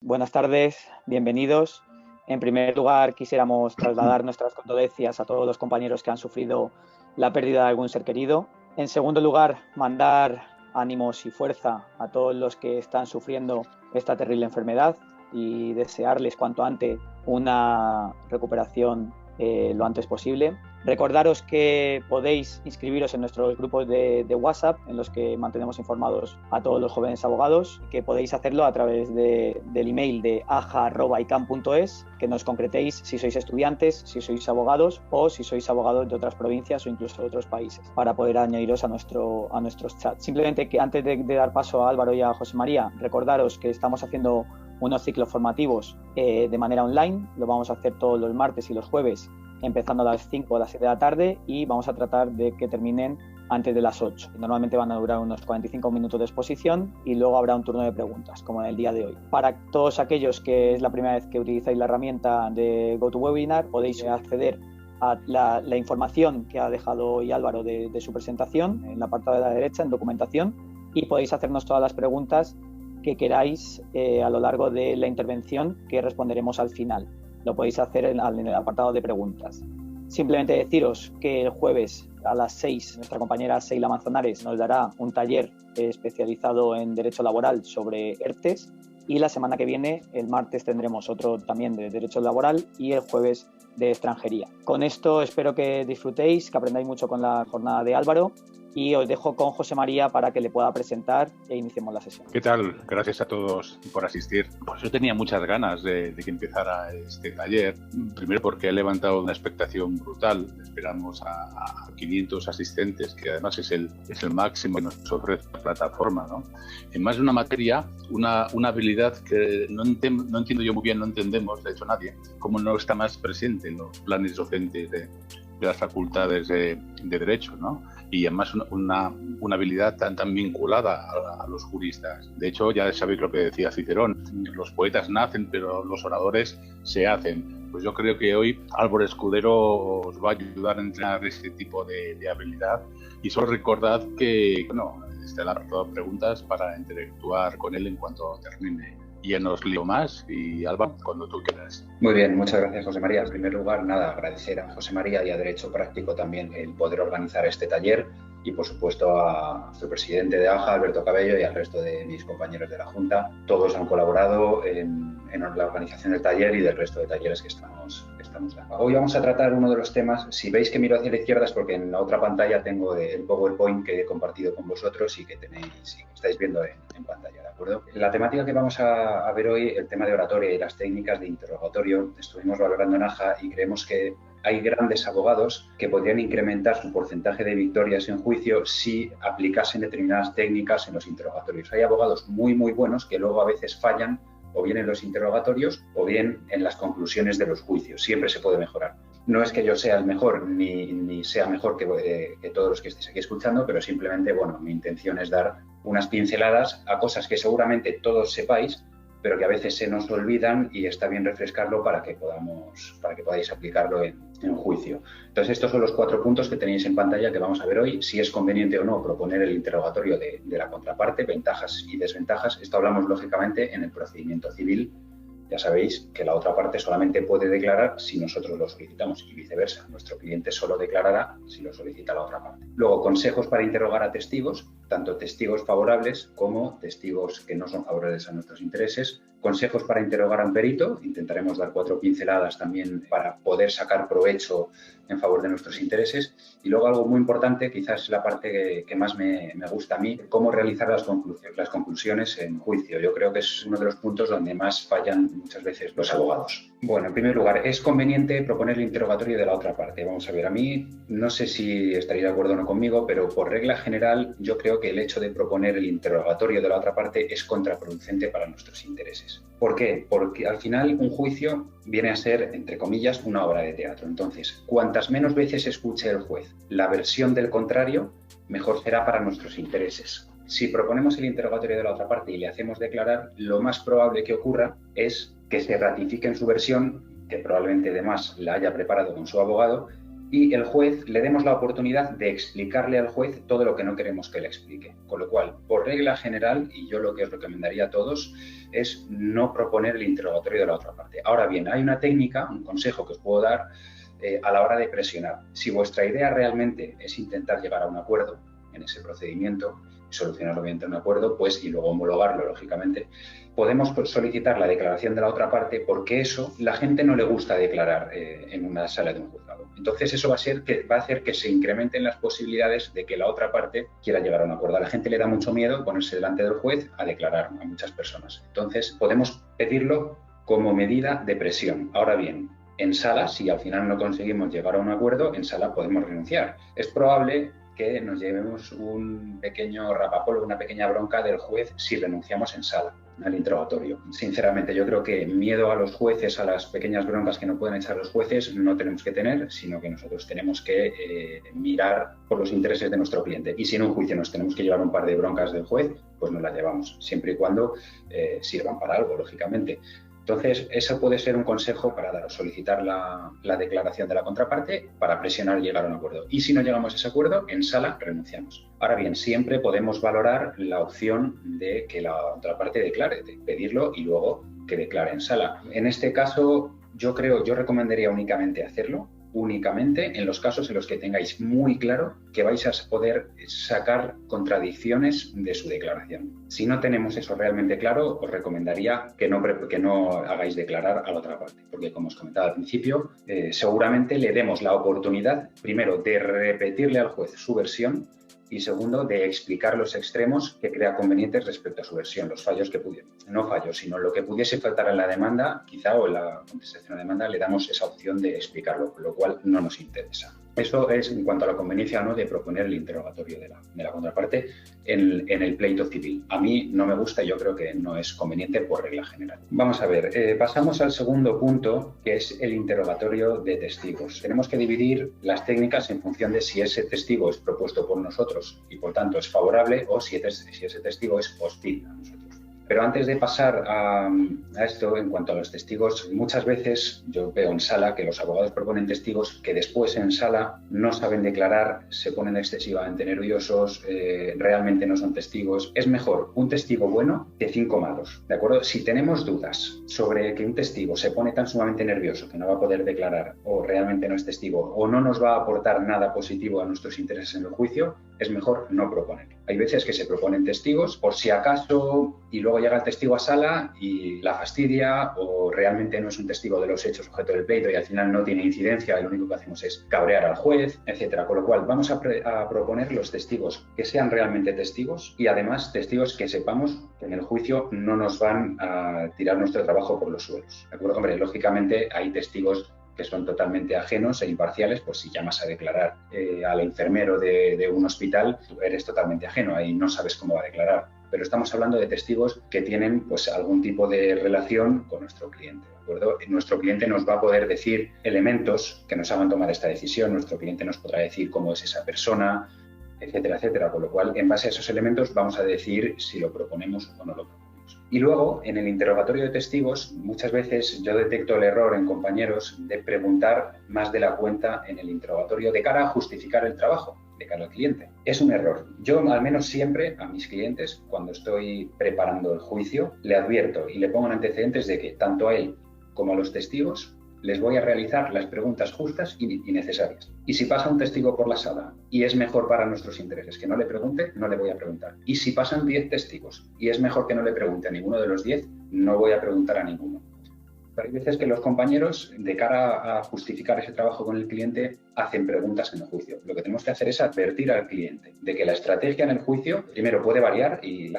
buenas tardes, bienvenidos. En primer lugar, quisiéramos trasladar nuestras condolencias a todos los compañeros que han sufrido la pérdida de algún ser querido. En segundo lugar, mandar ánimos y fuerza a todos los que están sufriendo esta terrible enfermedad y desearles cuanto antes una recuperación lo antes posible. Recordaros que podéis inscribiros en nuestros grupos de WhatsApp, en los que mantenemos informados a todos los jóvenes abogados, que podéis hacerlo a través del email de aja@icam.es, que nos concretéis si sois estudiantes, si sois abogados o si sois abogados de otras provincias o incluso de otros países, para poder añadiros a nuestros chats. Simplemente que antes de dar paso a Álvaro y a José María, recordaros que estamos haciendo unos ciclos formativos de manera online. Lo vamos a hacer todos los martes y los jueves, empezando a las 5 o las 7 de la tarde, y vamos a tratar de que terminen antes de las 8. Normalmente van a durar unos 45 minutos de exposición y luego habrá un turno de preguntas, como en el día de hoy. Para todos aquellos que es la primera vez que utilizáis la herramienta de GoToWebinar, podéis acceder a la información que ha dejado hoy Álvaro de su presentación en el apartado de la derecha, en documentación, y podéis hacernos todas las preguntas que queráis a lo largo de la intervención, que responderemos al final. Lo podéis hacer en el apartado de preguntas. Simplemente deciros que el jueves a las 6 nuestra compañera Seila Manzanares nos dará un taller especializado en Derecho Laboral sobre ERTES, y la semana que viene, el martes, tendremos otro también de Derecho Laboral y el jueves de Extranjería. Con esto espero que disfrutéis, que aprendáis mucho con la jornada de Álvaro, y os dejo con José María para que le pueda presentar e iniciemos la sesión. ¿Qué tal? Gracias a todos por asistir. Pues yo tenía muchas ganas de que empezara este taller. Primero porque ha levantado una expectación brutal. Esperamos a 500 asistentes, que además es el máximo que nos ofrece la plataforma, ¿no? En más de una materia, una habilidad que no entiendo yo muy bien, no entendemos, de hecho nadie, cómo no está más presente en los planes docentes de las facultades de Derecho, ¿no? Y además una habilidad tan vinculada a los juristas. De hecho, ya sabéis lo que decía Cicerón, los poetas nacen, pero los oradores se hacen. Pues yo creo que hoy Álvaro Escudero os va a ayudar a entrenar este tipo de habilidad, y solo recordad que, bueno, está el apartado de preguntas para interactuar con él en cuanto termine. Y ya no os lío más, y Alba, cuando tú quieras. Muy bien, muchas gracias, José María. En primer lugar, agradecer a José María y a Derecho Práctico también el poder organizar este taller, y por supuesto a su presidente de AJA, Alberto Cabello, y al resto de mis compañeros de la Junta. Todos han colaborado en la organización del taller y del resto de talleres que estamos dando. Hoy vamos a tratar uno de los temas. Si veis que miro hacia la izquierda es porque en la otra pantalla tengo el PowerPoint que he compartido con vosotros y que estáis viendo en pantalla, ¿de acuerdo? La temática que vamos a ver hoy, el tema de oratoria y las técnicas de interrogatorio, estuvimos valorando en AJA y creemos que hay grandes abogados que podrían incrementar su porcentaje de victorias en juicio si aplicasen determinadas técnicas en los interrogatorios. Hay abogados muy buenos que luego a veces fallan o bien en los interrogatorios o bien en las conclusiones de los juicios. Siempre se puede mejorar. No es que yo sea el mejor ni sea mejor que todos los que estéis aquí escuchando, pero simplemente, bueno, mi intención es dar unas pinceladas a cosas que seguramente todos sepáis, pero que a veces se nos olvidan, y está bien refrescarlo para que podáis aplicarlo en juicio. Entonces, estos son los 4 puntos que tenéis en pantalla que vamos a ver hoy. Si es conveniente o no proponer el interrogatorio de la contraparte, ventajas y desventajas. Esto hablamos, lógicamente, en el procedimiento civil. Ya sabéis que la otra parte solamente puede declarar si nosotros lo solicitamos, y viceversa. Nuestro cliente solo declarará si lo solicita la otra parte. Luego, consejos para interrogar a testigos, tanto testigos favorables como testigos que no son favorables a nuestros intereses. Consejos para interrogar a un perito. Intentaremos dar 4 pinceladas también para poder sacar provecho en favor de nuestros intereses. Y luego, algo muy importante, quizás la parte que más me gusta a mí, cómo realizar las conclusiones en juicio. Yo creo que es uno de los puntos donde más fallan muchas veces los abogados. Bueno, en primer lugar, ¿es conveniente proponer el interrogatorio de la otra parte? Vamos a ver, a mí no sé si estaréis de acuerdo o no conmigo, pero por regla general yo creo que el hecho de proponer el interrogatorio de la otra parte es contraproducente para nuestros intereses. ¿Por qué? Porque al final un juicio viene a ser, entre comillas, una obra de teatro. Entonces, cuantas menos veces escuche el juez la versión del contrario, mejor será para nuestros intereses. Si proponemos el interrogatorio de la otra parte y le hacemos declarar, lo más probable que ocurra es que se ratifique en su versión, que probablemente además la haya preparado con su abogado, y el juez le demos la oportunidad de explicarle al juez todo lo que no queremos que le explique. Con lo cual, por regla general, y yo lo que os recomendaría a todos, es no proponer el interrogatorio de la otra parte. Ahora bien, hay una técnica, un consejo que os puedo dar a la hora de presionar. Si vuestra idea realmente es intentar llegar a un acuerdo en ese procedimiento, solucionarlo mediante un acuerdo, pues, y luego homologarlo, lógicamente, podemos solicitar la declaración de la otra parte, porque eso la gente no le gusta declarar en una sala de un juzgado. Entonces eso va a hacer que se incrementen las posibilidades de que la otra parte quiera llegar a un acuerdo. A la gente le da mucho miedo ponerse delante del juez a declarar a muchas personas. Entonces podemos pedirlo como medida de presión. Ahora bien, en sala, si al final no conseguimos llegar a un acuerdo, en sala podemos renunciar. Es probable que nos llevemos un pequeño rapapolvo, una pequeña bronca del juez si renunciamos en sala al interrogatorio. Sinceramente, yo creo que miedo a los jueces, a las pequeñas broncas que no pueden echar los jueces, no tenemos que tener, sino que nosotros tenemos que mirar por los intereses de nuestro cliente. Y si en un juicio nos tenemos que llevar un par de broncas del juez, pues nos las llevamos, siempre y cuando sirvan para algo, lógicamente. Entonces, eso puede ser un consejo para daros, solicitar la declaración de la contraparte para presionar y llegar a un acuerdo. Y si no llegamos a ese acuerdo, en sala renunciamos. Ahora bien, siempre podemos valorar la opción de que la otra parte declare, de pedirlo y luego que declare en sala. En este caso, yo recomendaría únicamente hacerlo, únicamente en los casos en los que tengáis muy claro que vais a poder sacar contradicciones de su declaración. Si no tenemos eso realmente claro, os recomendaría que no hagáis declarar a la otra parte, porque como os comentaba al principio, seguramente le demos la oportunidad, primero, de repetirle al juez su versión y segundo, de explicar los extremos que crea convenientes respecto a su versión, los fallos que pudiesen, no fallos, sino lo que pudiese faltar en la demanda, quizá, o en la contestación a la demanda, le damos esa opción de explicarlo, con lo cual no nos interesa. Eso es en cuanto a la conveniencia o no de proponer el interrogatorio de la contraparte en el pleito civil. A mí no me gusta y yo creo que no es conveniente por regla general. Vamos a ver, pasamos al segundo punto, que es el interrogatorio de testigos. Tenemos que dividir las técnicas en función de si ese testigo es propuesto por nosotros y por tanto es favorable o si ese testigo es hostil a nosotros. Pero antes de pasar a esto, en cuanto a los testigos, muchas veces yo veo en sala que los abogados proponen testigos que después en sala no saben declarar, se ponen excesivamente nerviosos, realmente no son testigos. Es mejor un testigo bueno que 5 malos, ¿de acuerdo? Si tenemos dudas sobre que un testigo se pone tan sumamente nervioso que no va a poder declarar o realmente no es testigo o no nos va a aportar nada positivo a nuestros intereses en el juicio, es mejor no proponerlo. Hay veces que se proponen testigos por si acaso y luego llega el testigo a sala y la fastidia o realmente no es un testigo de los hechos objeto del pleito y al final no tiene incidencia y lo único que hacemos es cabrear al juez, etcétera. Con lo cual vamos a proponer los testigos que sean realmente testigos y además testigos que sepamos que en el juicio no nos van a tirar nuestro trabajo por los suelos. ¿De acuerdo? Hombre, lógicamente hay testigos que son totalmente ajenos e imparciales, pues si llamas a declarar al enfermero de un hospital, tú eres totalmente ajeno, ahí no sabes cómo va a declarar. Pero estamos hablando de testigos que tienen pues algún tipo de relación con nuestro cliente, ¿de acuerdo? Nuestro cliente nos va a poder decir elementos que nos hagan tomar esta decisión, nuestro cliente nos podrá decir cómo es esa persona, etcétera, etcétera. Con lo cual, en base a esos elementos vamos a decir si lo proponemos o no lo proponemos. Y luego, en el interrogatorio de testigos, muchas veces yo detecto el error en compañeros de preguntar más de la cuenta en el interrogatorio de cara a justificar el trabajo, de cara al cliente. Es un error. Yo, al menos siempre, a mis clientes, cuando estoy preparando el juicio, le advierto y le pongo en antecedentes de que tanto a él como a los testigos les voy a realizar las preguntas justas y necesarias. Y si pasa un testigo por la sala y es mejor para nuestros intereses que no le pregunte, no le voy a preguntar. Y si pasan 10 testigos y es mejor que no le pregunte a ninguno de los 10, no voy a preguntar a ninguno. Pero hay veces que los compañeros, de cara a justificar ese trabajo con el cliente, hacen preguntas en el juicio. Lo que tenemos que hacer es advertir al cliente de que la estrategia en el juicio, primero, puede variar y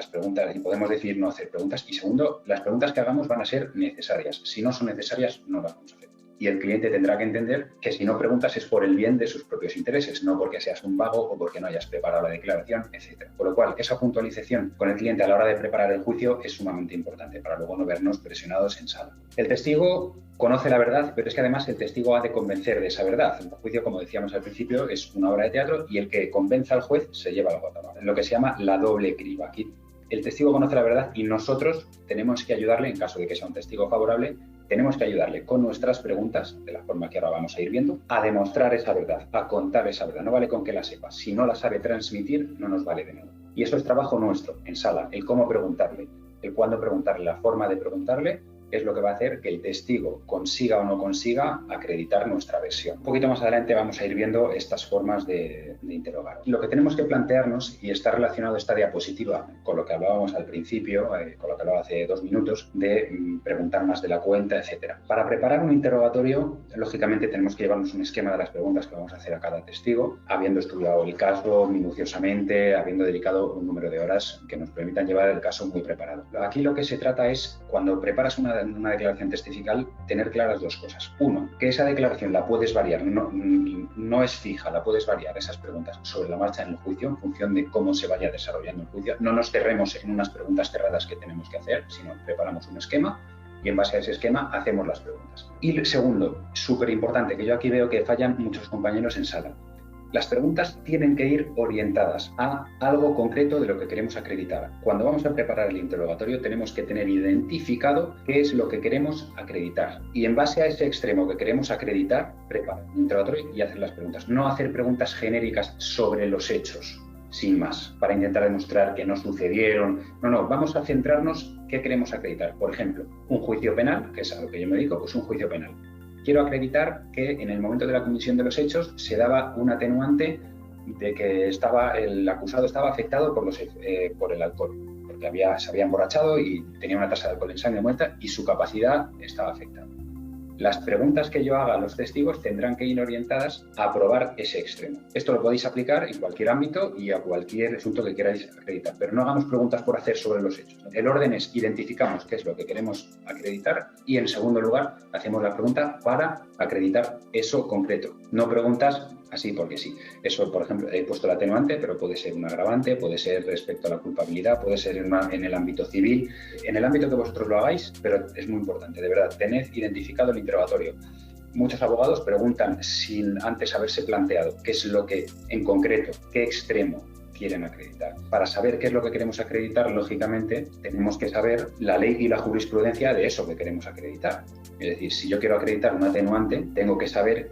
podemos decidir no hacer preguntas. Y segundo, las preguntas que hagamos van a ser necesarias. Si no son necesarias, no las vamos a hacer. Y el cliente tendrá que entender que si no preguntas es por el bien de sus propios intereses, no porque seas un vago o porque no hayas preparado la declaración, etc. Por lo cual, esa puntualización con el cliente a la hora de preparar el juicio es sumamente importante para luego no vernos presionados en sala. El testigo conoce la verdad, pero es que además el testigo ha de convencer de esa verdad. El juicio, como decíamos al principio, es una obra de teatro y el que convenza al juez se lleva la bota, lo que se llama la doble criba. Aquí el testigo conoce la verdad y nosotros tenemos que ayudarle, en caso de que sea un testigo favorable, tenemos que ayudarle con nuestras preguntas, de la forma que ahora vamos a ir viendo, a demostrar esa verdad, a contar esa verdad. No vale con que la sepa. Si no la sabe transmitir, no nos vale de nada. Y eso es trabajo nuestro, en sala, el cómo preguntarle, el cuándo preguntarle, la forma de preguntarle, es lo que va a hacer que el testigo consiga o no consiga acreditar nuestra versión. Un poquito más adelante vamos a ir viendo estas formas de interrogar. Lo que tenemos que plantearnos, y está relacionado esta diapositiva con lo que hablábamos al principio, con lo que hablaba hace 2 minutos, de preguntar más de la cuenta, etcétera. Para preparar un interrogatorio, lógicamente tenemos que llevarnos un esquema de las preguntas que vamos a hacer a cada testigo, habiendo estudiado el caso minuciosamente, habiendo dedicado un número de horas que nos permitan llevar el caso muy preparado. Aquí lo que se trata es, cuando preparas una declaración testifical, tener claras 2 cosas. Uno, que esa declaración la puedes variar, no es fija, la puedes variar, esas preguntas, sobre la marcha en el juicio, en función de cómo se vaya desarrollando el juicio. No nos cerremos en unas preguntas cerradas que tenemos que hacer, sino preparamos un esquema y en base a ese esquema hacemos las preguntas. Y segundo, súper importante, que yo aquí veo que fallan muchos compañeros en sala. Las preguntas tienen que ir orientadas a algo concreto de lo que queremos acreditar. Cuando vamos a preparar el interrogatorio tenemos que tener identificado qué es lo que queremos acreditar. Y en base a ese extremo que queremos acreditar, preparar el interrogatorio y hacer las preguntas. No hacer preguntas genéricas sobre los hechos, sin más, para intentar demostrar que no sucedieron. No, vamos a centrarnos qué queremos acreditar. Por ejemplo, un juicio penal, que es a lo que yo me dedico, pues un juicio penal. Quiero acreditar que en el momento de la comisión de los hechos se daba un atenuante de que el acusado estaba afectado por el alcohol, porque se había emborrachado y tenía una tasa de alcohol en sangre muerta y su capacidad estaba afectada. Las preguntas que yo haga a los testigos tendrán que ir orientadas a probar ese extremo. Esto lo podéis aplicar en cualquier ámbito y a cualquier asunto que queráis acreditar, pero no hagamos preguntas por hacer sobre los hechos. El orden es identificamos qué es lo que queremos acreditar y, en segundo lugar, hacemos la pregunta para acreditar eso concreto. No preguntas así porque sí. Eso, por ejemplo, he puesto el atenuante, pero puede ser un agravante, puede ser respecto a la culpabilidad, puede ser en el ámbito civil, en el ámbito que vosotros lo hagáis, pero es muy importante, de verdad, tened identificado el interrogatorio. Muchos abogados preguntan sin antes haberse planteado qué es lo que, en concreto, qué extremo quieren acreditar. Para saber qué es lo que queremos acreditar, lógicamente, tenemos que saber la ley y la jurisprudencia de eso que queremos acreditar. Es decir, si yo quiero acreditar un atenuante, tengo que saber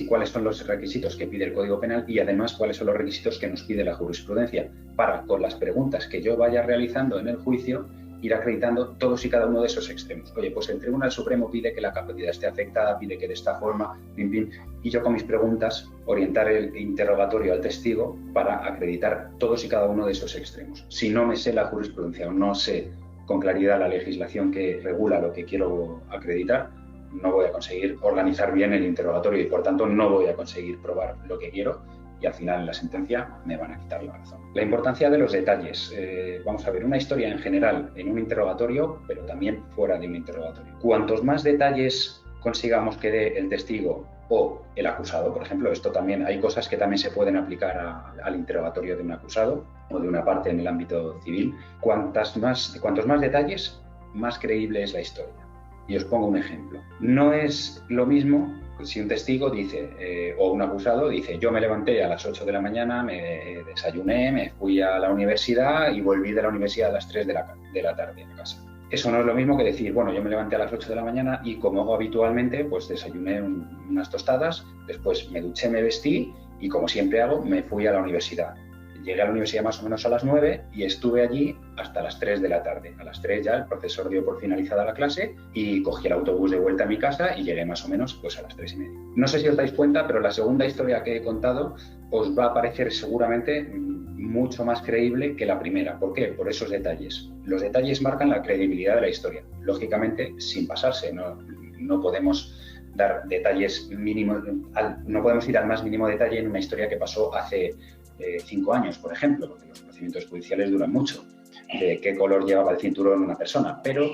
cuáles son los requisitos que pide el Código Penal y, además, cuáles son los requisitos que nos pide la jurisprudencia, para, con las preguntas que yo vaya realizando en el juicio, ir acreditando todos y cada uno de esos extremos. Oye, pues el Tribunal Supremo pide que la capacidad esté afectada, pide que de esta forma, y yo con mis preguntas orientar el interrogatorio al testigo para acreditar todos y cada uno de esos extremos. Si no me sé la jurisprudencia o no sé con claridad la legislación que regula lo que quiero acreditar, no voy a conseguir organizar bien el interrogatorio y, por tanto, no voy a conseguir probar lo que quiero, y al final en la sentencia me van a quitar la razón. La importancia de los detalles. Vamos a ver, una historia en general en un interrogatorio, pero también fuera de un interrogatorio. Cuantos más detalles consigamos que dé el testigo o el acusado, por ejemplo, esto también hay cosas que también se pueden aplicar al interrogatorio de un acusado o de una parte en el ámbito civil. Cuantos más detalles, más creíble es la historia. Y os pongo un ejemplo. No es lo mismo si un testigo dice, o un acusado dice, yo me levanté a las 8 de la mañana, me desayuné, me fui a la universidad y volví de la universidad a las 3 de la tarde a casa. Eso no es lo mismo que decir, bueno, yo me levanté a las 8 de la mañana y, como hago habitualmente, pues desayuné unas tostadas, después me duché, me vestí y, como siempre hago, me fui a la universidad. Llegué a la universidad más o menos a las 9 y estuve allí hasta las 3 de la tarde. A las 3 ya el profesor dio por finalizada la clase y cogí el autobús de vuelta a mi casa y llegué más o menos pues a las 3:30. No sé si os dais cuenta, pero la segunda historia que he contado os va a parecer seguramente mucho más creíble que la primera. ¿Por qué? Por esos detalles. Los detalles marcan la credibilidad de la historia. Lógicamente, sin pasarse, no podemos dar detalles mínimos, no podemos ir al más mínimo detalle en una historia que pasó hace 5 años, por ejemplo, porque los procedimientos judiciales duran mucho, de qué color llevaba el cinturón una persona, pero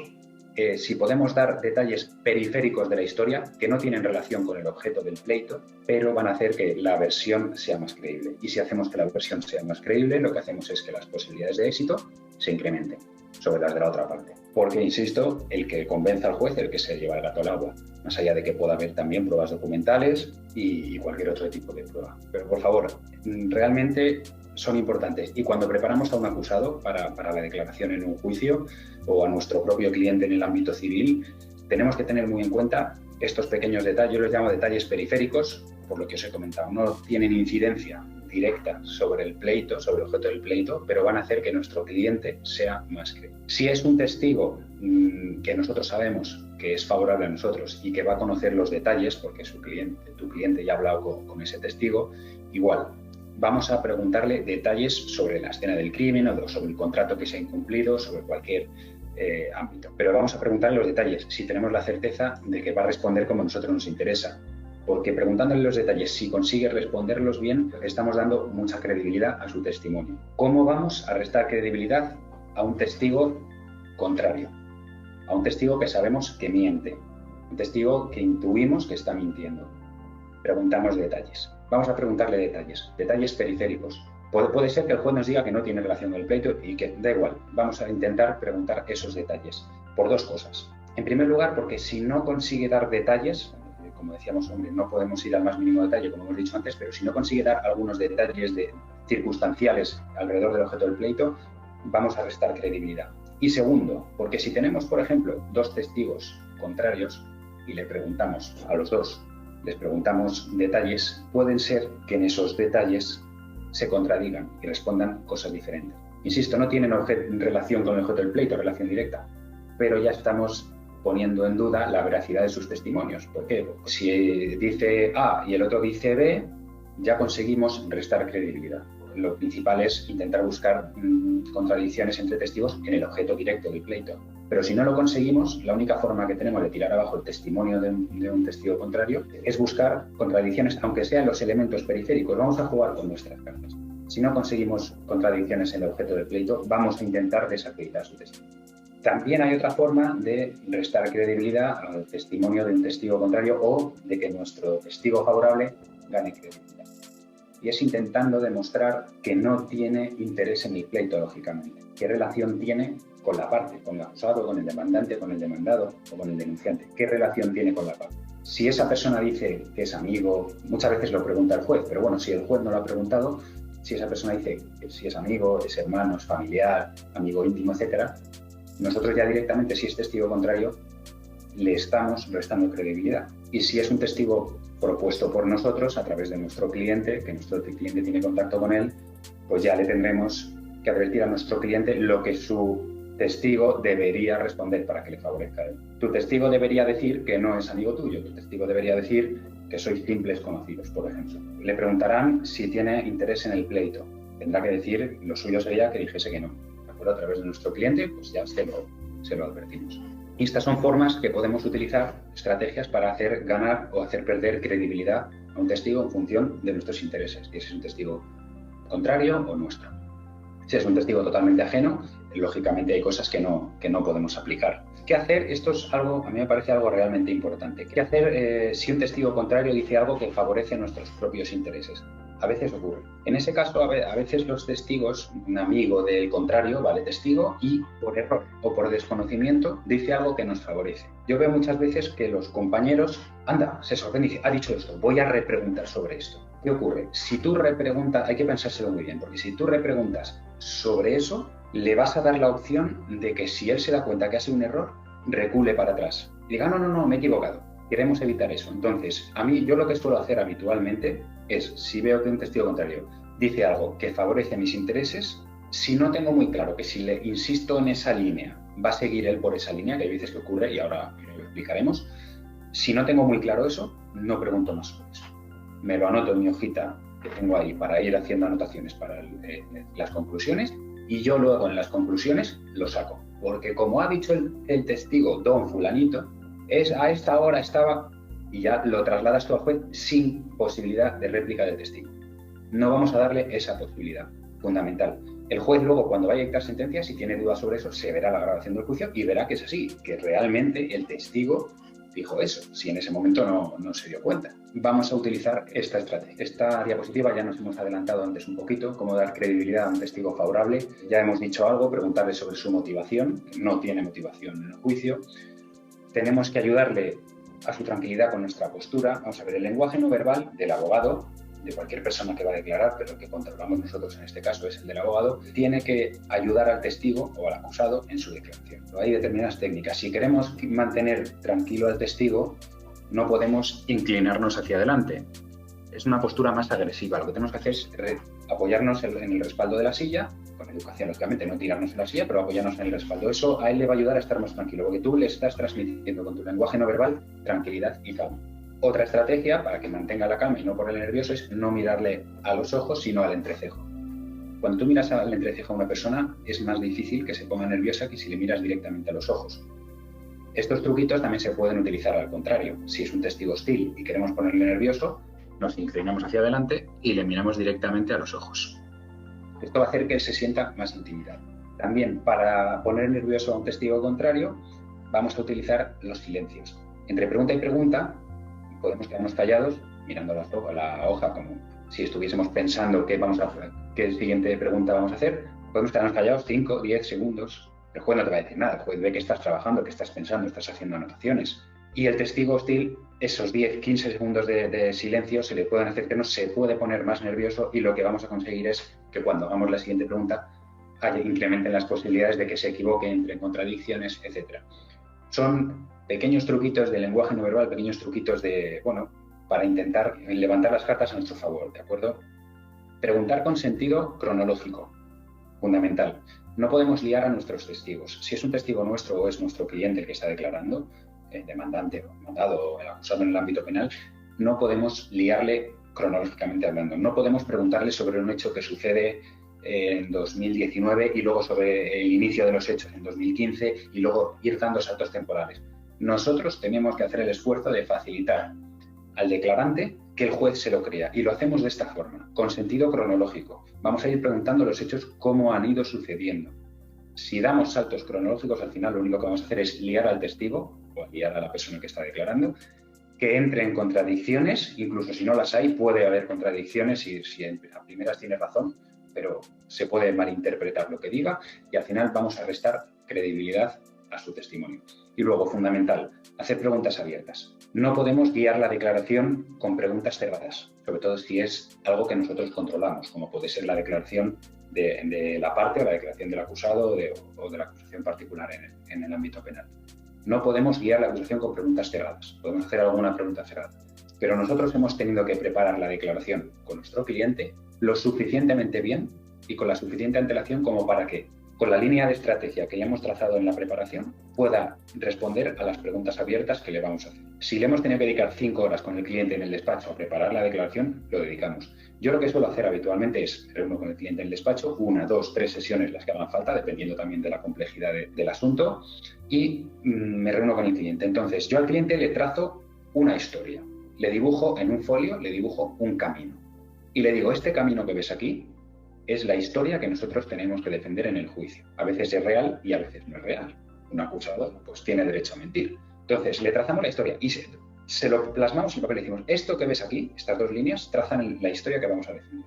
si podemos dar detalles periféricos de la historia que no tienen relación con el objeto del pleito, pero van a hacer que la versión sea más creíble. Y si hacemos que la versión sea más creíble, lo que hacemos es que las posibilidades de éxito se incrementen sobre las de la otra parte. Porque, insisto, el que convenza al juez, el que se lleva el gato al agua, más allá de que pueda haber también pruebas documentales y cualquier otro tipo de prueba. Pero, por favor, realmente son importantes. Y cuando preparamos a un acusado para la declaración en un juicio o a nuestro propio cliente en el ámbito civil, tenemos que tener muy en cuenta estos pequeños detalles, yo los llamo detalles periféricos, por lo que os he comentado, no tienen incidencia directa sobre el pleito, sobre el objeto del pleito, pero van a hacer que nuestro cliente sea más creíble. Si es un testigo que nosotros sabemos que es favorable a nosotros y que va a conocer los detalles, porque tu cliente ya ha hablado con ese testigo, igual, vamos a preguntarle detalles sobre la escena del crimen o sobre el contrato que se ha incumplido, sobre cualquier ámbito. Pero vamos a preguntarle los detalles si tenemos la certeza de que va a responder como a nosotros nos interesa. Porque preguntándole los detalles, si consigue responderlos bien, estamos dando mucha credibilidad a su testimonio. ¿Cómo vamos a restar credibilidad a un testigo contrario? A un testigo que sabemos que miente, un testigo que intuimos que está mintiendo. Preguntamos detalles. Vamos a preguntarle detalles periféricos. Puede ser que el juez nos diga que no tiene relación con el pleito y que da igual. Vamos a intentar preguntar esos detalles por dos cosas. En primer lugar, porque si no consigue dar detalles, como decíamos, hombre, no podemos ir al más mínimo detalle, como hemos dicho antes, pero si no consigue dar algunos detalles circunstanciales alrededor del objeto del pleito, vamos a restar credibilidad. Y segundo, porque si tenemos, por ejemplo, dos testigos contrarios y le preguntamos a los dos, les preguntamos detalles, pueden ser que en esos detalles se contradigan y respondan cosas diferentes. Insisto, no tienen relación con el objeto del pleito, relación directa, pero ya estamos poniendo en duda la veracidad de sus testimonios. ¿Por qué? Porque si dice A y el otro dice B, ya conseguimos restar credibilidad. Lo principal es intentar buscar contradicciones entre testigos en el objeto directo del pleito. Pero si no lo conseguimos, la única forma que tenemos de tirar abajo el testimonio de un testigo contrario es buscar contradicciones, aunque sean los elementos periféricos. Vamos a jugar con nuestras cartas. Si no conseguimos contradicciones en el objeto del pleito, vamos a intentar desacreditar su testimonio. También hay otra forma de restar credibilidad al testimonio de un testigo contrario o de que nuestro testigo favorable gane credibilidad. Y es intentando demostrar que no tiene interés en el pleito, lógicamente. ¿Qué relación tiene con la parte, con el acusado, con el demandante, con el demandado o con el denunciante? ¿Qué relación tiene con la parte? Si esa persona dice que es amigo, muchas veces lo pregunta el juez, pero bueno, si el juez no lo ha preguntado, si esa persona dice que si es amigo, es hermano, es familiar, amigo íntimo, etcétera, nosotros ya directamente, si es testigo contrario, le estamos restando credibilidad. Y si es un testigo propuesto por nosotros a través de nuestro cliente, que nuestro cliente tiene contacto con él, pues ya le tendremos que advertir a nuestro cliente lo que su testigo debería responder para que le favorezca a él. Tu testigo debería decir que no es amigo tuyo, tu testigo debería decir que sois simples conocidos, por ejemplo. Le preguntarán si tiene interés en el pleito. Tendrá que decir, lo suyo sería que dijese que no. A través de nuestro cliente, pues ya se lo advertimos. Y estas son formas que podemos utilizar, estrategias para hacer ganar o hacer perder credibilidad a un testigo en función de nuestros intereses, si es un testigo contrario o nuestro. Si es un testigo totalmente ajeno, lógicamente hay cosas que no podemos aplicar. ¿Qué hacer? Esto es algo, a mí me parece algo realmente importante. ¿Qué hacer si un testigo contrario dice algo que favorece nuestros propios intereses? A veces ocurre. En ese caso, a veces los testigos, un amigo del contrario, vale testigo y por error o por desconocimiento dice algo que nos favorece. Yo veo muchas veces que los compañeros, se sorprende y dice, ha dicho esto, voy a repreguntar sobre esto. ¿Qué ocurre? Si tú repreguntas, hay que pensárselo muy bien, porque si tú repreguntas sobre eso, le vas a dar la opción de que si él se da cuenta que hace un error, recule para atrás. Y diga, no, me he equivocado. Queremos evitar eso. Entonces, yo lo que suelo hacer habitualmente es, si veo que un testigo contrario dice algo que favorece mis intereses, si no tengo muy claro que si le insisto en esa línea, va a seguir él por esa línea, que hay veces que ocurre y ahora lo explicaremos, si no tengo muy claro eso, no pregunto más sobre eso. Me lo anoto en mi hojita que tengo ahí para ir haciendo anotaciones para las conclusiones y yo luego en las conclusiones lo saco. Porque como ha dicho el testigo, don fulanito, a esta hora estaba, y ya lo trasladas tú al juez sin posibilidad de réplica del testigo. No vamos a darle esa posibilidad, fundamental. El juez luego, cuando vaya a dictar sentencia, si tiene dudas sobre eso, se verá la grabación del juicio y verá que es así, que realmente el testigo dijo eso, si en ese momento no se dio cuenta. Vamos a utilizar esta estrategia. Esta diapositiva ya nos hemos adelantado antes un poquito, cómo dar credibilidad a un testigo favorable. Ya hemos dicho algo, preguntarle sobre su motivación, que no tiene motivación en el juicio. Tenemos que ayudarle a su tranquilidad con nuestra postura. Vamos a ver, el lenguaje no verbal del abogado de cualquier persona que va a declarar, pero el que controlamos nosotros en este caso es el del abogado, tiene que ayudar al testigo o al acusado en su declaración. Hay determinadas técnicas. Si queremos mantener tranquilo al testigo, no podemos inclinarnos hacia adelante. Es una postura más agresiva. Lo que tenemos que hacer es apoyarnos en el respaldo de la silla, con educación, lógicamente, no tirarnos en la silla, pero apoyarnos en el respaldo. Eso a él le va a ayudar a estar más tranquilo, porque tú le estás transmitiendo con tu lenguaje no verbal tranquilidad y calma. Otra estrategia para que mantenga la calma y no ponerle nervioso es no mirarle a los ojos, sino al entrecejo. Cuando tú miras al entrecejo a una persona, es más difícil que se ponga nerviosa que si le miras directamente a los ojos. Estos truquitos también se pueden utilizar al contrario. Si es un testigo hostil y queremos ponerle nervioso, nos inclinamos hacia adelante y le miramos directamente a los ojos. Esto va a hacer que él se sienta más intimidado. También, para poner nervioso a un testigo contrario, vamos a utilizar los silencios. Entre pregunta y pregunta, podemos quedarnos callados mirando la hoja como si estuviésemos pensando qué siguiente pregunta vamos a hacer. Podemos quedarnos callados 5, 10 segundos. El juez no te va a decir nada. El juez ve que estás trabajando, que estás pensando, estás haciendo anotaciones. Y el testigo hostil, esos 10, 15 segundos de silencio se le pueden hacer que no se puede poner más nervioso, y lo que vamos a conseguir es que cuando hagamos la siguiente pregunta incrementen las posibilidades de que se equivoque, entre contradicciones, etc. Son pequeños truquitos de lenguaje no verbal, pequeños truquitos para intentar levantar las cartas a nuestro favor, ¿de acuerdo? Preguntar con sentido cronológico, fundamental. No podemos liar a nuestros testigos. Si es un testigo nuestro o es nuestro cliente el que está declarando, el demandante o demandado o el acusado en el ámbito penal, no podemos liarle cronológicamente hablando. No podemos preguntarle sobre un hecho que sucede en 2019 y luego sobre el inicio de los hechos en 2015 y luego ir dando saltos temporales. Nosotros tenemos que hacer el esfuerzo de facilitar al declarante que el juez se lo crea, y lo hacemos de esta forma, con sentido cronológico. Vamos a ir preguntando los hechos cómo han ido sucediendo. Si damos saltos cronológicos, al final lo único que vamos a hacer es liar al testigo o liar a la persona que está declarando, que entre en contradicciones. Incluso si no las hay, puede haber contradicciones y si a primeras tiene razón, pero se puede malinterpretar lo que diga, y al final vamos a restar credibilidad a su testimonio. Y luego, fundamental, hacer preguntas abiertas. No podemos guiar la declaración con preguntas cerradas, sobre todo si es algo que nosotros controlamos, como puede ser la declaración de la parte o la declaración del acusado o de la acusación particular en el ámbito penal. No podemos guiar la acusación con preguntas cerradas. Podemos hacer alguna pregunta cerrada, pero nosotros hemos tenido que preparar la declaración con nuestro cliente lo suficientemente bien y con la suficiente antelación como para que, con la línea de estrategia que ya hemos trazado en la preparación, pueda responder a las preguntas abiertas que le vamos a hacer. Si le hemos tenido que dedicar 5 horas con el cliente en el despacho a preparar la declaración, lo dedicamos. Yo lo que suelo hacer habitualmente es reúno con el cliente en el despacho, 1, 2, 3 sesiones las que hagan falta, dependiendo también de la complejidad del asunto, y me reúno con el cliente. Entonces, yo al cliente le trazo una historia, le dibujo en un folio, le dibujo un camino, y le digo, este camino que ves aquí es la historia que nosotros tenemos que defender en el juicio. A veces es real y a veces no es real. Un acusado pues tiene derecho a mentir. Entonces, le trazamos la historia y se lo plasmamos en papel y decimos, esto que ves aquí, estas 2 líneas, trazan la historia que vamos a defender.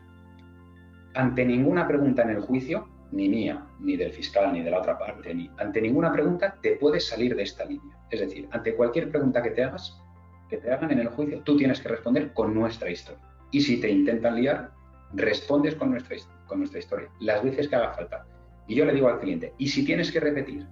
Ante ninguna pregunta en el juicio, ni mía, ni del fiscal, ni de la otra parte, ante ninguna pregunta te puedes salir de esta línea. Es decir, ante cualquier pregunta que te hagan en el juicio, tú tienes que responder con nuestra historia. Y si te intentan liar, respondes con nuestra historia, las veces que haga falta. Y yo le digo al cliente, y si tienes que repetir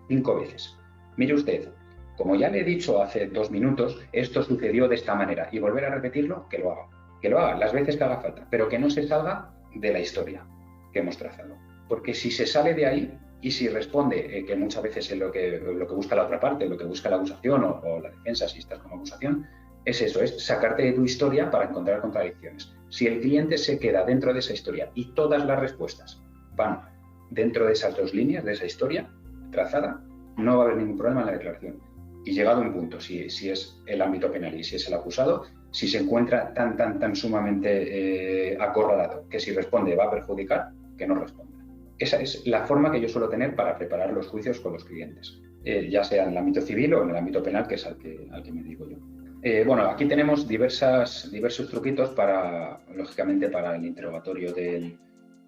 5 veces, mire usted, como ya le he dicho hace 2 minutos, esto sucedió de esta manera, y volver a repetirlo, que lo haga las veces que haga falta, pero que no se salga de la historia que hemos trazado. Porque si se sale de ahí y si responde, que muchas veces es lo que busca la otra parte, lo que busca la acusación o la defensa, si estás como acusación, es eso, es sacarte de tu historia para encontrar contradicciones. Si el cliente se queda dentro de esa historia y todas las respuestas van dentro de esas 2 líneas, de esa historia trazada, no va a haber ningún problema en la declaración. Y llegado a un punto, si es el ámbito penal y si es el acusado, si se encuentra tan sumamente acorralado que si responde va a perjudicar, que no responda. Esa es la forma que yo suelo tener para preparar los juicios con los clientes, ya sea en el ámbito civil o en el ámbito penal, que es al que me dedico yo. Aquí tenemos diversos truquitos lógicamente, para el interrogatorio del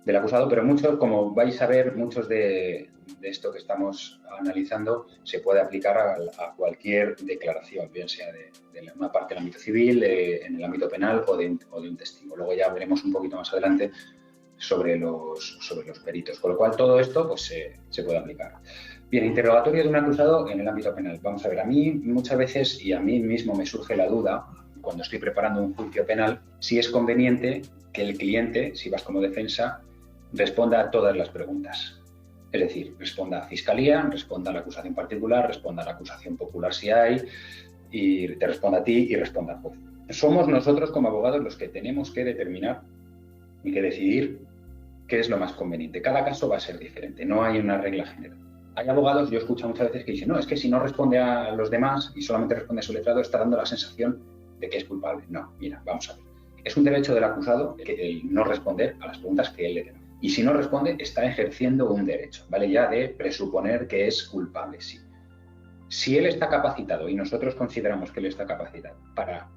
del acusado, pero muchos, como vais a ver, muchos de esto que estamos analizando se puede aplicar a cualquier declaración, bien sea de una parte del ámbito civil, en el ámbito penal o de un testigo. Luego ya veremos un poquito más adelante sobre los peritos, con lo cual todo esto pues, se puede aplicar. Bien, interrogatorio de un acusado en el ámbito penal. Vamos a ver, a mí muchas veces y a mí mismo me surge la duda cuando estoy preparando un juicio penal si es conveniente que el cliente, si vas como defensa, responda a todas las preguntas. Es decir, responda a fiscalía, responda a la acusación particular, responda a la acusación popular si hay, y te responda a ti y responda al juez. Somos nosotros como abogados los que tenemos que determinar y que decidir qué es lo más conveniente. Cada caso va a ser diferente, no hay una regla general. Hay abogados, yo escucho muchas veces que dicen, no, es que si no responde a los demás y solamente responde a su letrado, está dando la sensación de que es culpable. No, mira, vamos a ver. Es un derecho del acusado el no responder a las preguntas que él le da. Y si no responde, está ejerciendo un derecho, ¿vale? Ya de presuponer que es culpable, sí. Si él está capacitado y nosotros consideramos que él está capacitado para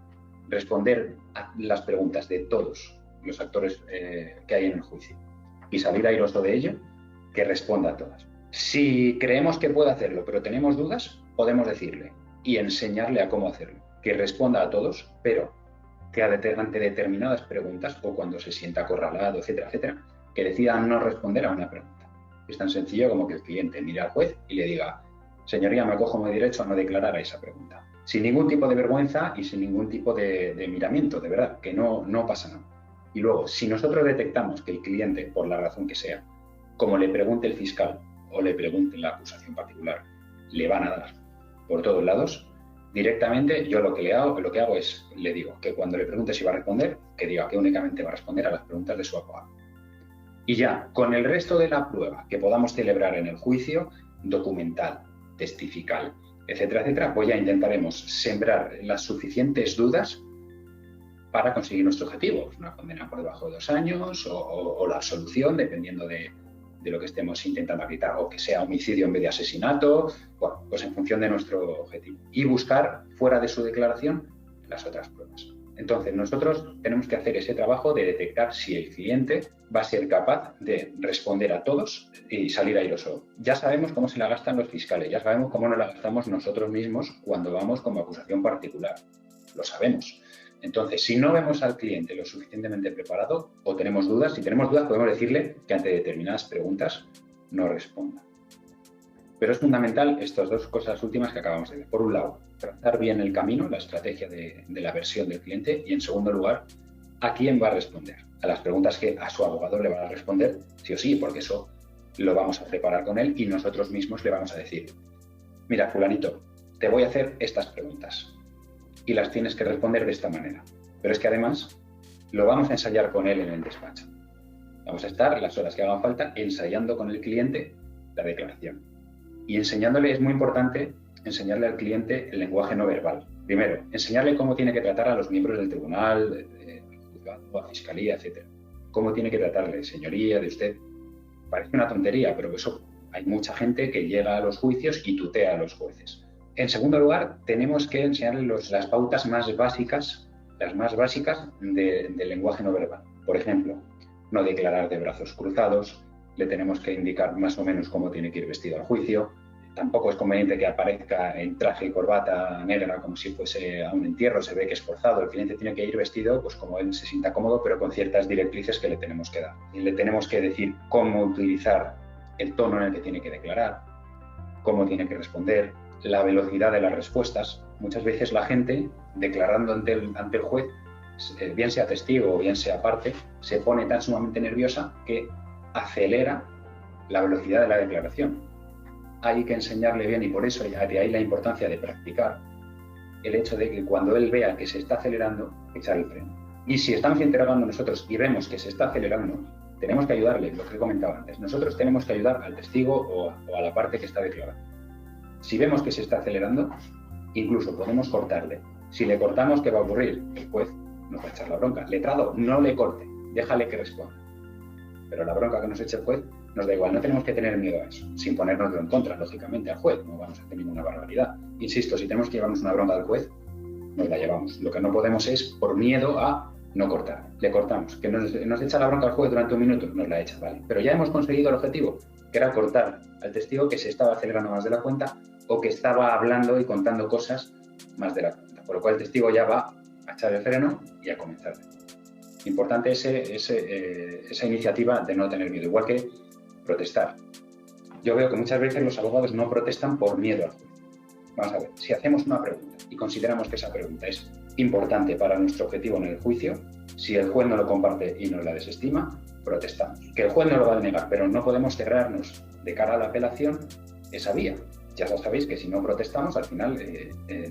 responder a las preguntas de todos los actores que hay en el juicio y salir airoso de ello, que responda a todas. Si creemos que puede hacerlo, pero tenemos dudas, podemos decirle y enseñarle a cómo hacerlo. Que responda a todos, pero que ante determinadas preguntas o cuando se sienta acorralado, etcétera, etcétera, que decida no responder a una pregunta. Es tan sencillo como que el cliente mire al juez y le diga, señoría, me acojo mi derecho a no declarar a esa pregunta. Sin ningún tipo de vergüenza y sin ningún tipo de miramiento, de verdad, que no pasa nada. Y luego, si nosotros detectamos que el cliente, por la razón que sea, como le pregunte el fiscal o le pregunte la acusación particular, le van a dar por todos lados, directamente yo lo que hago es, le digo que cuando le pregunte si va a responder, que diga que únicamente va a responder a las preguntas de su abogado. Y ya, con el resto de la prueba que podamos celebrar en el juicio, documental, testifical, etcétera, etcétera, pues ya intentaremos sembrar las suficientes dudas para conseguir nuestro objetivo, una condena por debajo de 2 años o la absolución, dependiendo de lo que estemos intentando evitar, o que sea homicidio en vez de asesinato, bueno, pues en función de nuestro objetivo. Y buscar, fuera de su declaración, las otras pruebas. Entonces, nosotros tenemos que hacer ese trabajo de detectar si el cliente va a ser capaz de responder a todos y salir airoso. Ya sabemos cómo se la gastan los fiscales, ya sabemos cómo nos la gastamos nosotros mismos cuando vamos como acusación particular. Lo sabemos. Entonces, si no vemos al cliente lo suficientemente preparado o tenemos dudas, si tenemos dudas podemos decirle que ante determinadas preguntas no responda. Pero es fundamental estas dos cosas últimas que acabamos de ver. Por un lado, trazar bien el camino, la estrategia de la versión del cliente y, en segundo lugar, a quién va a responder. A las preguntas que a su abogado le van a responder, sí o sí, porque eso lo vamos a preparar con él y nosotros mismos le vamos a decir, mira, fulanito, te voy a hacer estas preguntas y las tienes que responder de esta manera. Pero es que además lo vamos a ensayar con él en el despacho. Vamos a estar las horas que hagan falta ensayando con el cliente la declaración. Y enseñándole, es muy importante enseñarle al cliente el lenguaje no verbal. Primero, enseñarle cómo tiene que tratar a los miembros del tribunal, del juzgado, a fiscalía, etc. Cómo tiene que tratarle, señoría, de usted. Parece una tontería, pero eso hay mucha gente que llega a los juicios y tutea a los jueces. En segundo lugar, tenemos que enseñarle las pautas más básicas, del lenguaje no verbal. Por ejemplo, no declarar de brazos cruzados, le tenemos que indicar más o menos cómo tiene que ir vestido al juicio. Tampoco es conveniente que aparezca en traje y corbata negra como si fuese a un entierro, se ve que es forzado. El cliente tiene que ir vestido pues como él se sienta cómodo, pero con ciertas directrices que le tenemos que dar. Y le tenemos que decir cómo utilizar el tono en el que tiene que declarar, cómo tiene que responder, la velocidad de las respuestas. Muchas veces la gente, declarando ante el juez, bien sea testigo o bien sea parte, se pone tan sumamente nerviosa que acelera la velocidad de la declaración. Hay que enseñarle bien y por eso de ahí la importancia de practicar el hecho de que cuando él vea que se está acelerando, echar el freno. Y si estamos interrogando nosotros y vemos que se está acelerando, tenemos que ayudarle, lo que he comentado antes. Nosotros tenemos que ayudar al testigo o a la parte que está declarando. Si vemos que se está acelerando, incluso podemos cortarle. Si le cortamos, ¿qué va a ocurrir? El juez nos va a echar la bronca. Letrado, no le corte, déjale que responda. Pero la bronca que nos eche el juez nos da igual, no tenemos que tener miedo a eso, sin ponérnoslo en contra, lógicamente, al juez, no vamos a hacer ninguna barbaridad. Insisto, si tenemos que llevarnos una bronca al juez, nos la llevamos. Lo que no podemos es, por miedo a no cortar. Le cortamos. Que nos echa la bronca al juez durante un minuto, nos la echa, ¿vale? Pero ya hemos conseguido el objetivo, que era cortar al testigo que se estaba acelerando más de la cuenta o que estaba hablando y contando cosas más de la cuenta. Por lo cual el testigo ya va a echar el freno y a comenzar. Importante esa iniciativa de no tener miedo, igual que protestar. Yo veo que muchas veces los abogados no protestan por miedo al juez. Vamos a ver, si hacemos una pregunta y consideramos que esa pregunta es importante para nuestro objetivo en el juicio, si el juez no lo comparte y nos la desestima, protestamos. Que el juez no lo va a denegar, pero no podemos cerrarnos de cara a la apelación esa vía. Ya sabéis que si no protestamos, al final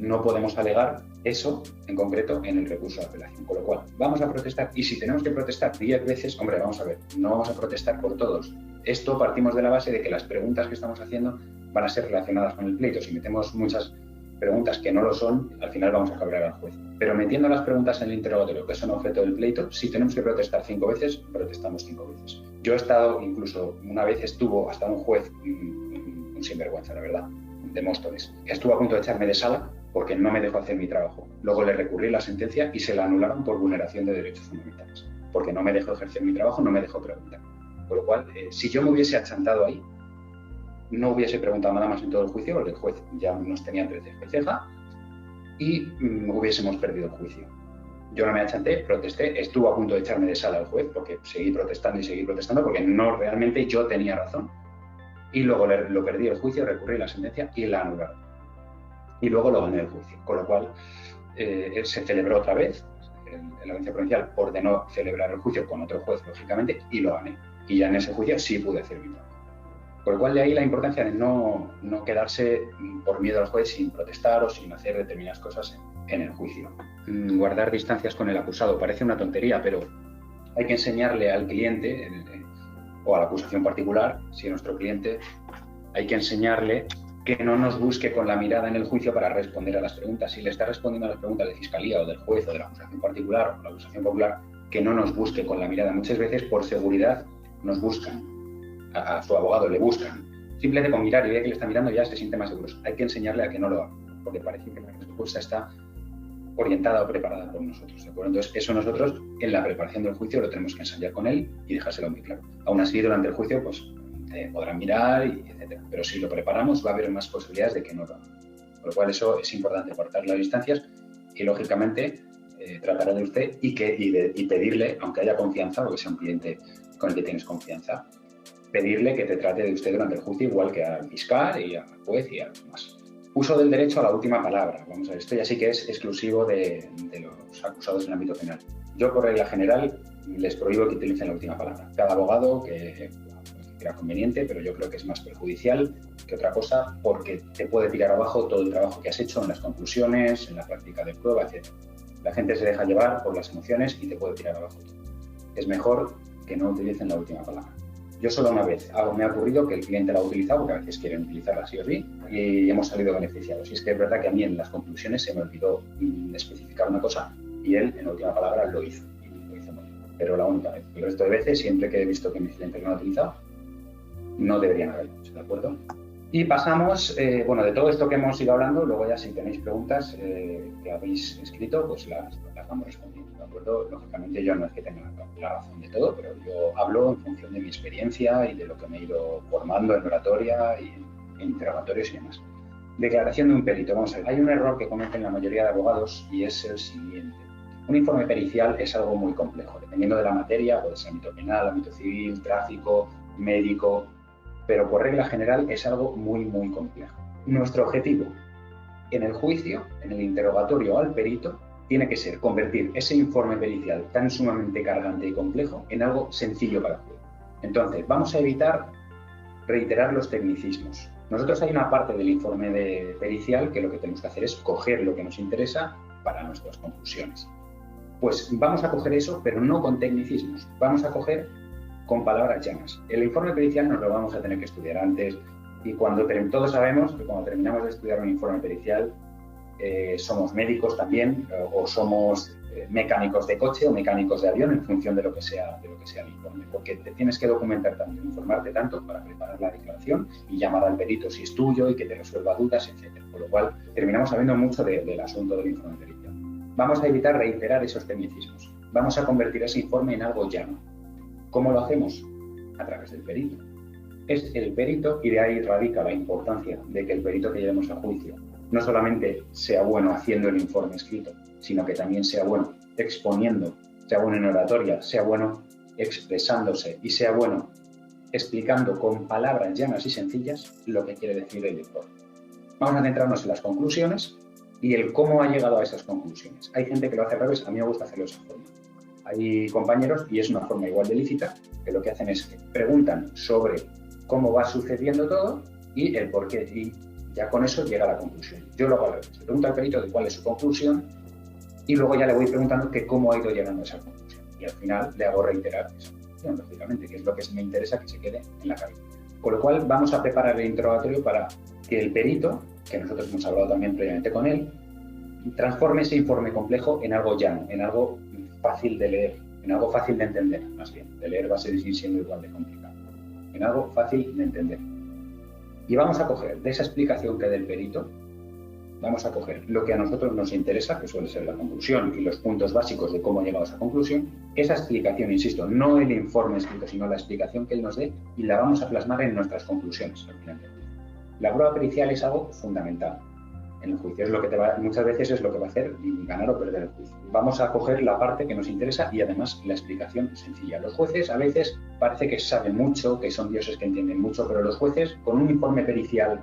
no podemos alegar eso en concreto en el recurso de apelación. Con lo cual, vamos a protestar. Y si tenemos que protestar 10 veces, hombre, vamos a ver, no vamos a protestar por todos. Esto partimos de la base de que las preguntas que estamos haciendo van a ser relacionadas con el pleito. Si metemos muchas preguntas que no lo son, al final vamos a cabrear al juez. Pero metiendo las preguntas en el interrogatorio que son objeto del pleito, si tenemos que protestar 5 veces, protestamos 5 veces. Yo he estado, incluso una vez estuvo hasta un juez, un sinvergüenza, la verdad, de Móstoles. Estuvo a punto de echarme de sala porque no me dejó hacer mi trabajo. Luego le recurrí la sentencia y se la anularon por vulneración de derechos fundamentales, porque no me dejó ejercer mi trabajo, no me dejó preguntar. Por lo cual, si yo me hubiese achantado ahí, no hubiese preguntado nada más en todo el juicio, porque el juez ya nos tenía entre ceja y ceja y hubiésemos perdido el juicio. Yo no me achanté, protesté, estuvo a punto de echarme de sala al juez porque seguí protestando porque no realmente yo tenía razón. Y luego lo perdí el juicio, recurrí la sentencia y la anularon. Y luego lo gané el juicio, con lo cual se celebró otra vez. La audiencia provincial ordenó celebrar el juicio con otro juez, lógicamente, y lo gané. Y ya en ese juicio sí pude hacer mi trabajo. Por lo cual de ahí la importancia de no quedarse por miedo al juez sin protestar o sin hacer determinadas cosas en el juicio. Guardar distancias con el acusado parece una tontería, pero hay que enseñarle al cliente o a la acusación particular, si es nuestro cliente, hay que enseñarle que no nos busque con la mirada en el juicio para responder a las preguntas. Si le está respondiendo a las preguntas de fiscalía o del juez o de la acusación particular o la acusación popular, que no nos busque con la mirada. Muchas veces por seguridad nos buscan, a su abogado le buscan. Simplemente con mirar y ver que le está mirando ya se siente más seguro. Hay que enseñarle a que no lo haga, porque parece que la respuesta está orientada o preparada por nosotros, ¿de acuerdo? Entonces, eso nosotros en la preparación del juicio lo tenemos que ensayar con él y dejárselo muy claro. Aún así, durante el juicio, pues podrán mirar, etc. Pero si lo preparamos, va a haber más posibilidades de que no lo hagan. Por lo cual, eso es importante, cortar las distancias y, lógicamente, tratará de usted y pedirle, aunque haya confianza, porque sea un cliente con el que tienes confianza, pedirle que te trate de usted durante el juicio igual que al fiscal y al juez y a los demás. Uso del derecho a la última palabra. Vamos a ver, esto ya sí que es exclusivo de los acusados en el ámbito penal. Yo, por regla general, les prohíbo que utilicen la última palabra. Cada abogado que crea conveniente, pero yo creo que es más perjudicial que otra cosa porque te puede tirar abajo todo el trabajo que has hecho en las conclusiones, en la práctica de prueba, etc. La gente se deja llevar por las emociones y te puede tirar abajo todo. Es mejor que no utilicen la última palabra. Yo solo una vez me ha ocurrido que el cliente la ha utilizado, porque a veces quieren utilizarla sí o sí, y hemos salido beneficiados. Y es que es verdad que a mí en las conclusiones se me olvidó especificar una cosa y él en la última palabra lo hizo, y lo hizo muy bien. Pero la única vez. El resto de veces, siempre que he visto que mis clientes lo han utilizado, no deberían haberlo hecho, ¿de acuerdo? Y pasamos, de todo esto que hemos ido hablando, luego ya si tenéis preguntas que habéis escrito, pues las vamos respondiendo, ¿de acuerdo? Lógicamente yo no es que tenga la razón de todo, pero yo hablo en función de mi experiencia y de lo que me he ido formando en oratoria y en interrogatorios y demás. Declaración de un perito. Vamos a ver, hay un error que cometen la mayoría de abogados y es el siguiente. Un informe pericial es algo muy complejo, dependiendo de la materia, puede ser ámbito penal, ámbito civil, tráfico, médico, pero por regla general es algo muy, muy complejo. Nuestro objetivo en el juicio, en el interrogatorio al perito, tiene que ser convertir ese informe pericial tan sumamente cargante y complejo en algo sencillo para el juez. Entonces, vamos a evitar reiterar los tecnicismos. Nosotros hay una parte del informe pericial que lo que tenemos que hacer es coger lo que nos interesa para nuestras conclusiones. Pues vamos a coger eso, pero no con tecnicismos. Vamos a coger con palabras llanas. El informe pericial nos lo vamos a tener que estudiar antes y todos sabemos que cuando terminamos de estudiar un informe pericial somos médicos también o somos mecánicos de coche o mecánicos de avión en función de lo que sea el informe, porque te tienes que documentar tanto, informarte tanto para preparar la declaración y llamar al perito si es tuyo y que te resuelva dudas, etc. Por lo cual terminamos sabiendo mucho del asunto del informe pericial. Vamos a evitar reiterar esos tecnicismos. vamos a convertir ese informe en algo llano. ¿Cómo lo hacemos? A través del perito. Es el perito, y de ahí radica la importancia de que el perito que llevemos a juicio no solamente sea bueno haciendo el informe escrito, sino que también sea bueno exponiendo, sea bueno en oratoria, sea bueno expresándose y sea bueno explicando con palabras llanas y sencillas lo que quiere decir el informe. Vamos a centrarnos en las conclusiones y el cómo ha llegado a esas conclusiones. Hay gente que lo hace al revés, a mí me gusta hacerlo de esa forma. Hay compañeros, y es una forma igual de lícita, que lo que hacen es que preguntan sobre cómo va sucediendo todo y el por qué, y ya con eso llega a la conclusión. Yo lo hago al revés. Le pregunto al perito de cuál es su conclusión y luego ya le voy preguntando que cómo ha ido llegando a esa conclusión. Y al final le hago reiterar esa conclusión, lógicamente, que es lo que me interesa que se quede en la cabeza. Con lo cual vamos a preparar el interrogatorio para que el perito, que nosotros hemos hablado también previamente con él, transforme ese informe complejo en algo llano, en algo fácil de leer, en algo fácil de entender, más bien. De leer va a seguir siendo igual de complicado. En algo fácil de entender. Y vamos a coger de esa explicación que dé el perito, vamos a coger lo que a nosotros nos interesa, que suele ser la conclusión y los puntos básicos de cómo ha llegado a esa conclusión, esa explicación, insisto, no el informe escrito, sino la explicación que él nos dé, y la vamos a plasmar en nuestras conclusiones al final del juicio. La prueba pericial es algo fundamental en el juicio, es lo que muchas veces es lo que va a hacer ganar o perder el juicio. Vamos a coger la parte que nos interesa y además la explicación sencilla. Los jueces a veces parece que saben mucho, que son dioses que entienden mucho, pero los jueces con un informe pericial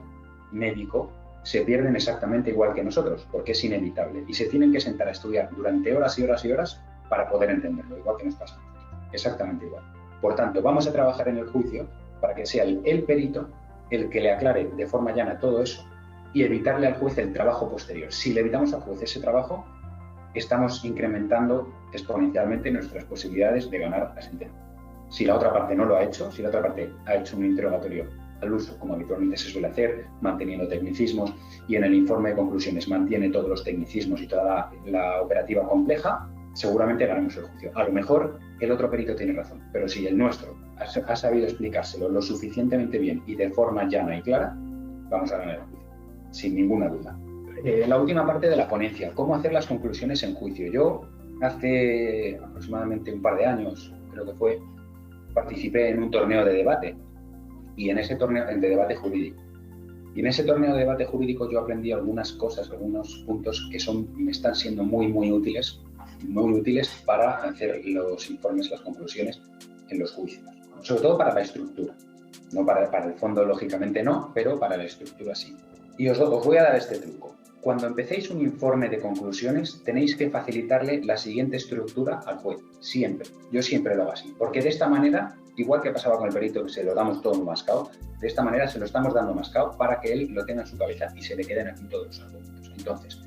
médico se pierden exactamente igual que nosotros, porque es inevitable y se tienen que sentar a estudiar durante horas y horas y horas para poder entenderlo, igual que nos pasa a nosotros. Exactamente igual. Por tanto, vamos a trabajar en el juicio para que sea el perito el que le aclare de forma llana todo eso y evitarle al juez el trabajo posterior. Si le evitamos al juez ese trabajo, estamos incrementando exponencialmente nuestras posibilidades de ganar la sentencia. Si la otra parte no lo ha hecho, si la otra parte ha hecho un interrogatorio al uso, como habitualmente se suele hacer, manteniendo tecnicismos, y en el informe de conclusiones mantiene todos los tecnicismos y toda la operativa compleja, seguramente ganamos el juicio. A lo mejor el otro perito tiene razón, pero si el nuestro ha sabido explicárselo lo suficientemente bien y de forma llana y clara, vamos a ganar el juicio, sin ninguna duda. La última parte de la ponencia, ¿cómo hacer las conclusiones en juicio? Yo hace aproximadamente un par de años, creo que fue, participé en un torneo de debate, y en ese torneo de debate jurídico. Y en ese torneo de debate jurídico yo aprendí algunas cosas, algunos puntos que me están siendo muy útiles para hacer los informes, las conclusiones en los juicios. Sobre todo para la estructura. No para el fondo, lógicamente no, pero para la estructura sí. Y os voy a dar este truco. Cuando empecéis un informe de conclusiones, tenéis que facilitarle la siguiente estructura al juez. Siempre. Yo siempre lo hago así. Porque de esta manera, igual que pasaba con el perito, que se lo damos todo mascado, de esta manera se lo estamos dando mascado para que él lo tenga en su cabeza y se le queden aquí todos los argumentos. Entonces,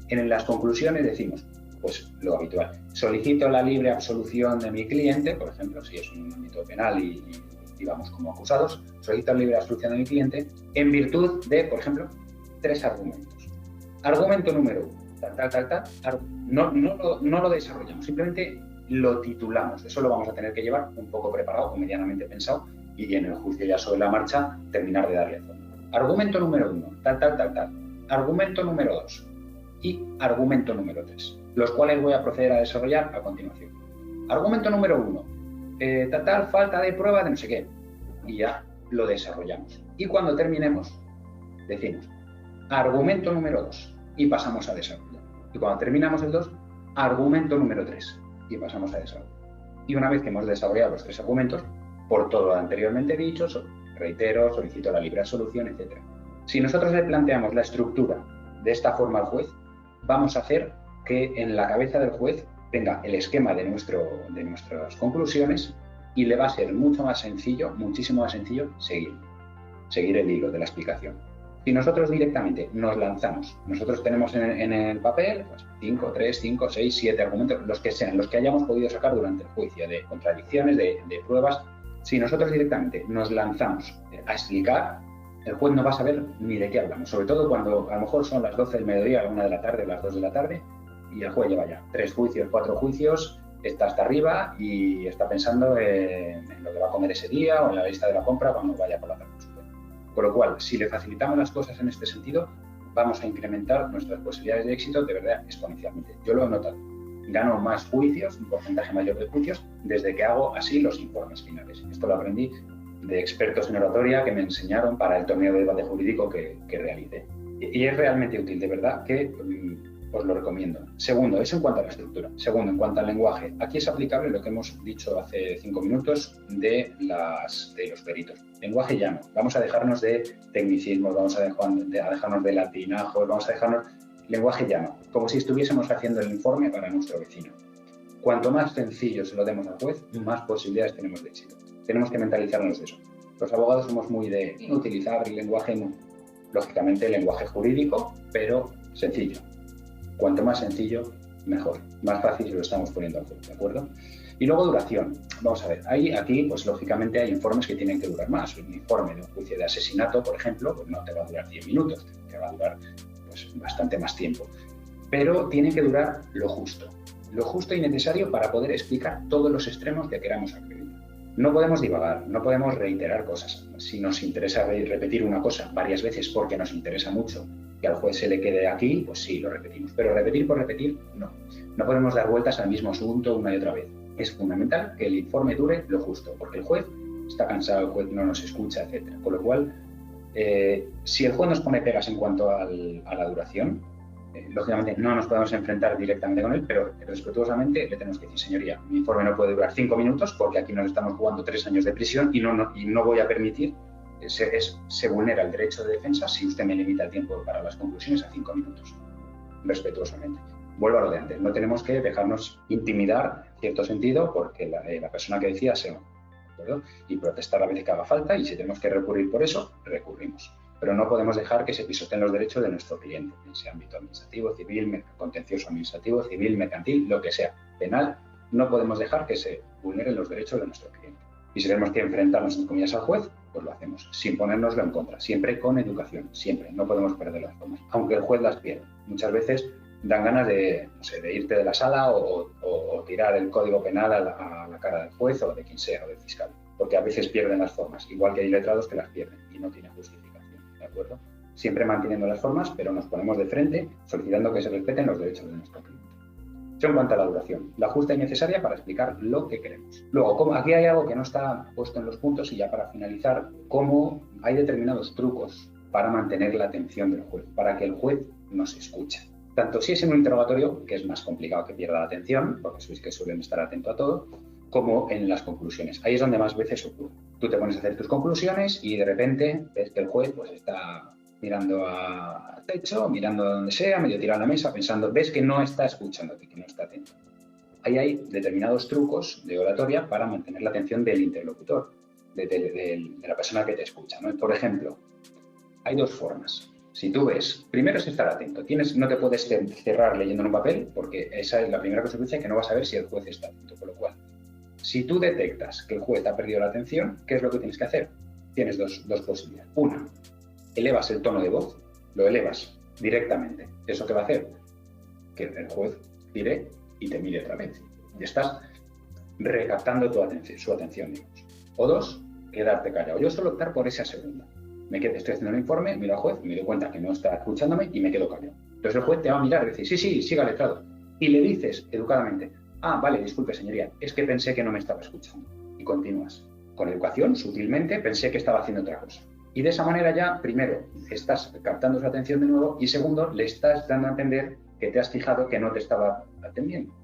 en las conclusiones decimos, pues lo habitual. Solicito la libre absolución de mi cliente, por ejemplo, si es un ámbito penal y vamos como acusados, solicito la libre absolución de mi cliente en virtud de, por ejemplo, 3 argumentos. Argumento número 1, no lo desarrollamos, simplemente lo titulamos. Eso lo vamos a tener que llevar un poco preparado o medianamente pensado y en el juicio ya sobre la marcha terminar de darle forma. Argumento número 1, Argumento número 2 y argumento número 3, los cuales voy a proceder a desarrollar a continuación. Argumento número 1, falta de prueba de no sé qué, y ya lo desarrollamos. Y cuando terminemos, decimos argumento número 2 y pasamos a desarrollar. Y cuando terminamos el 2, argumento número 3 y pasamos a desarrollar. Y una vez que hemos desarrollado los 3 argumentos, por todo lo anteriormente dicho, reitero, solicito la libre absolución, etc. Si nosotros le planteamos la estructura de esta forma al juez, vamos a hacer que en la cabeza del juez tenga el esquema de nuestras conclusiones y le va a ser mucho más sencillo, muchísimo más sencillo seguir el hilo de la explicación. Si nosotros directamente nos lanzamos, nosotros tenemos en el papel 3, 5, 6, 7 argumentos, los que sean, los que hayamos podido sacar durante el juicio, de contradicciones, de pruebas. Si nosotros directamente nos lanzamos a explicar, el juez no va a saber ni de qué hablamos, sobre todo cuando a lo mejor son las 12 del mediodía, a la 1 de la tarde, las 2 de la tarde, y el juez lleva ya 3 juicios, 4 juicios, está hasta arriba y está pensando en lo que va a comer ese día o en la lista de la compra cuando vaya por la tarde. Con lo cual, si le facilitamos las cosas en este sentido, vamos a incrementar nuestras posibilidades de éxito de verdad exponencialmente. Yo lo he notado. gano más juicios, un porcentaje mayor de juicios, desde que hago así los informes finales. Esto lo aprendí de expertos en oratoria que me enseñaron para el torneo de debate jurídico que realicé. Y es realmente útil, de verdad, que os lo recomiendo. Segundo, eso en cuanto a la estructura. Segundo, en cuanto al lenguaje. Aquí es aplicable lo que hemos dicho hace 5 minutos de los peritos. Lenguaje llano. Vamos a dejarnos de tecnicismos, vamos a dejarnos de latinajos, vamos a dejarnos lenguaje llano, como si estuviésemos haciendo el informe para nuestro vecino. Cuanto más sencillo se lo demos al juez, más posibilidades tenemos de éxito. Tenemos que mentalizarnos de eso. Los abogados somos muy de utilizar el lenguaje, lógicamente el lenguaje jurídico, pero sencillo. Cuanto más sencillo, mejor. Más fácil si lo estamos poniendo al juez, ¿de acuerdo? Y luego duración. Vamos a ver, aquí, pues lógicamente hay informes que tienen que durar más. Un informe de un juicio de asesinato, por ejemplo, pues no te va a durar 10 minutos, te va a durar pues bastante más tiempo. Pero tiene que durar lo justo y necesario para poder explicar todos los extremos que queramos acreditar. No podemos divagar, no podemos reiterar cosas. Si nos interesa repetir una cosa varias veces porque nos interesa mucho que al juez se le quede aquí, pues sí, lo repetimos. Pero repetir por repetir, no. No podemos dar vueltas al mismo asunto una y otra vez. Es fundamental que el informe dure lo justo, porque el juez está cansado, el juez no nos escucha, etc. Con lo cual, si el juez nos pone pegas en cuanto a la duración, lógicamente no nos podemos enfrentar directamente con él, pero respetuosamente le tenemos que decir, señoría, mi informe no puede durar 5 minutos porque aquí nos estamos jugando 3 años de prisión y no voy a permitir, se vulnera el derecho de defensa si usted me limita el tiempo para las conclusiones a 5 minutos, respetuosamente. Vuelvo a lo de antes, no tenemos que dejarnos intimidar en cierto sentido porque la persona que decía se va, ¿de acuerdo? Y protestar a veces que haga falta, y si tenemos que recurrir por eso, recurrimos. Pero no podemos dejar que se pisoteen los derechos de nuestro cliente, en ese ámbito administrativo, civil, contencioso administrativo, civil, mercantil, lo que sea, penal. No podemos dejar que se vulneren los derechos de nuestro cliente. Y si tenemos que enfrentarnos, en comillas, al juez, pues lo hacemos, sin ponérnoslo en contra, siempre con educación, siempre. No podemos perder las formas, aunque el juez las pierda. Muchas veces dan ganas de irte de la sala o tirar el código penal a la cara del juez o de quien sea, o del fiscal, porque a veces pierden las formas, igual que hay letrados que las pierden y no tienen justificación. ¿De acuerdo? Siempre manteniendo las formas, pero nos ponemos de frente solicitando que se respeten los derechos de nuestro cliente. Eso en cuanto a la duración, la justa y necesaria para explicar lo que queremos. Luego, aquí hay algo que no está puesto en los puntos, y ya para finalizar, cómo hay determinados trucos para mantener la atención del juez, para que el juez nos escuche. Tanto si es en un interrogatorio, que es más complicado que pierda la atención, porque sois que suelen estar atento a todo, como en las conclusiones. Ahí es donde más veces ocurre. Tú te pones a hacer tus conclusiones y de repente ves que el juez pues está mirando al techo, mirando a donde sea, medio tirado a la mesa, pensando, ves que no está escuchándote, que no está atento. Ahí hay determinados trucos de oratoria para mantener la atención del interlocutor, de la persona que te escucha, ¿no? Por ejemplo, hay dos formas. Si tú ves, primero es estar atento. No te puedes cerrar leyendo en un papel, porque esa es la primera consecuencia, que no vas a ver si el juez está atento. Con lo cual, si tú detectas que el juez ha perdido la atención, ¿qué es lo que tienes que hacer? Tienes dos posibilidades. Una, elevas el tono de voz, lo elevas directamente. ¿Eso qué va a hacer? Que el juez tire y te mire otra vez. Y estás recaptando su atención, digamos. O dos, quedarte callado. Yo suelo optar por esa segunda. Estoy haciendo un informe, miro al juez, me doy cuenta que no está escuchándome y me quedo callado. Entonces el juez te va a mirar y decir, sí, siga letrado. Y le dices educadamente, vale, disculpe señoría, es que pensé que no me estaba escuchando. Y continúas. Con educación, sutilmente, pensé que estaba haciendo otra cosa. Y de esa manera ya, primero, estás captando su atención de nuevo, y segundo, le estás dando a entender que te has fijado que no te estaba atendiendo.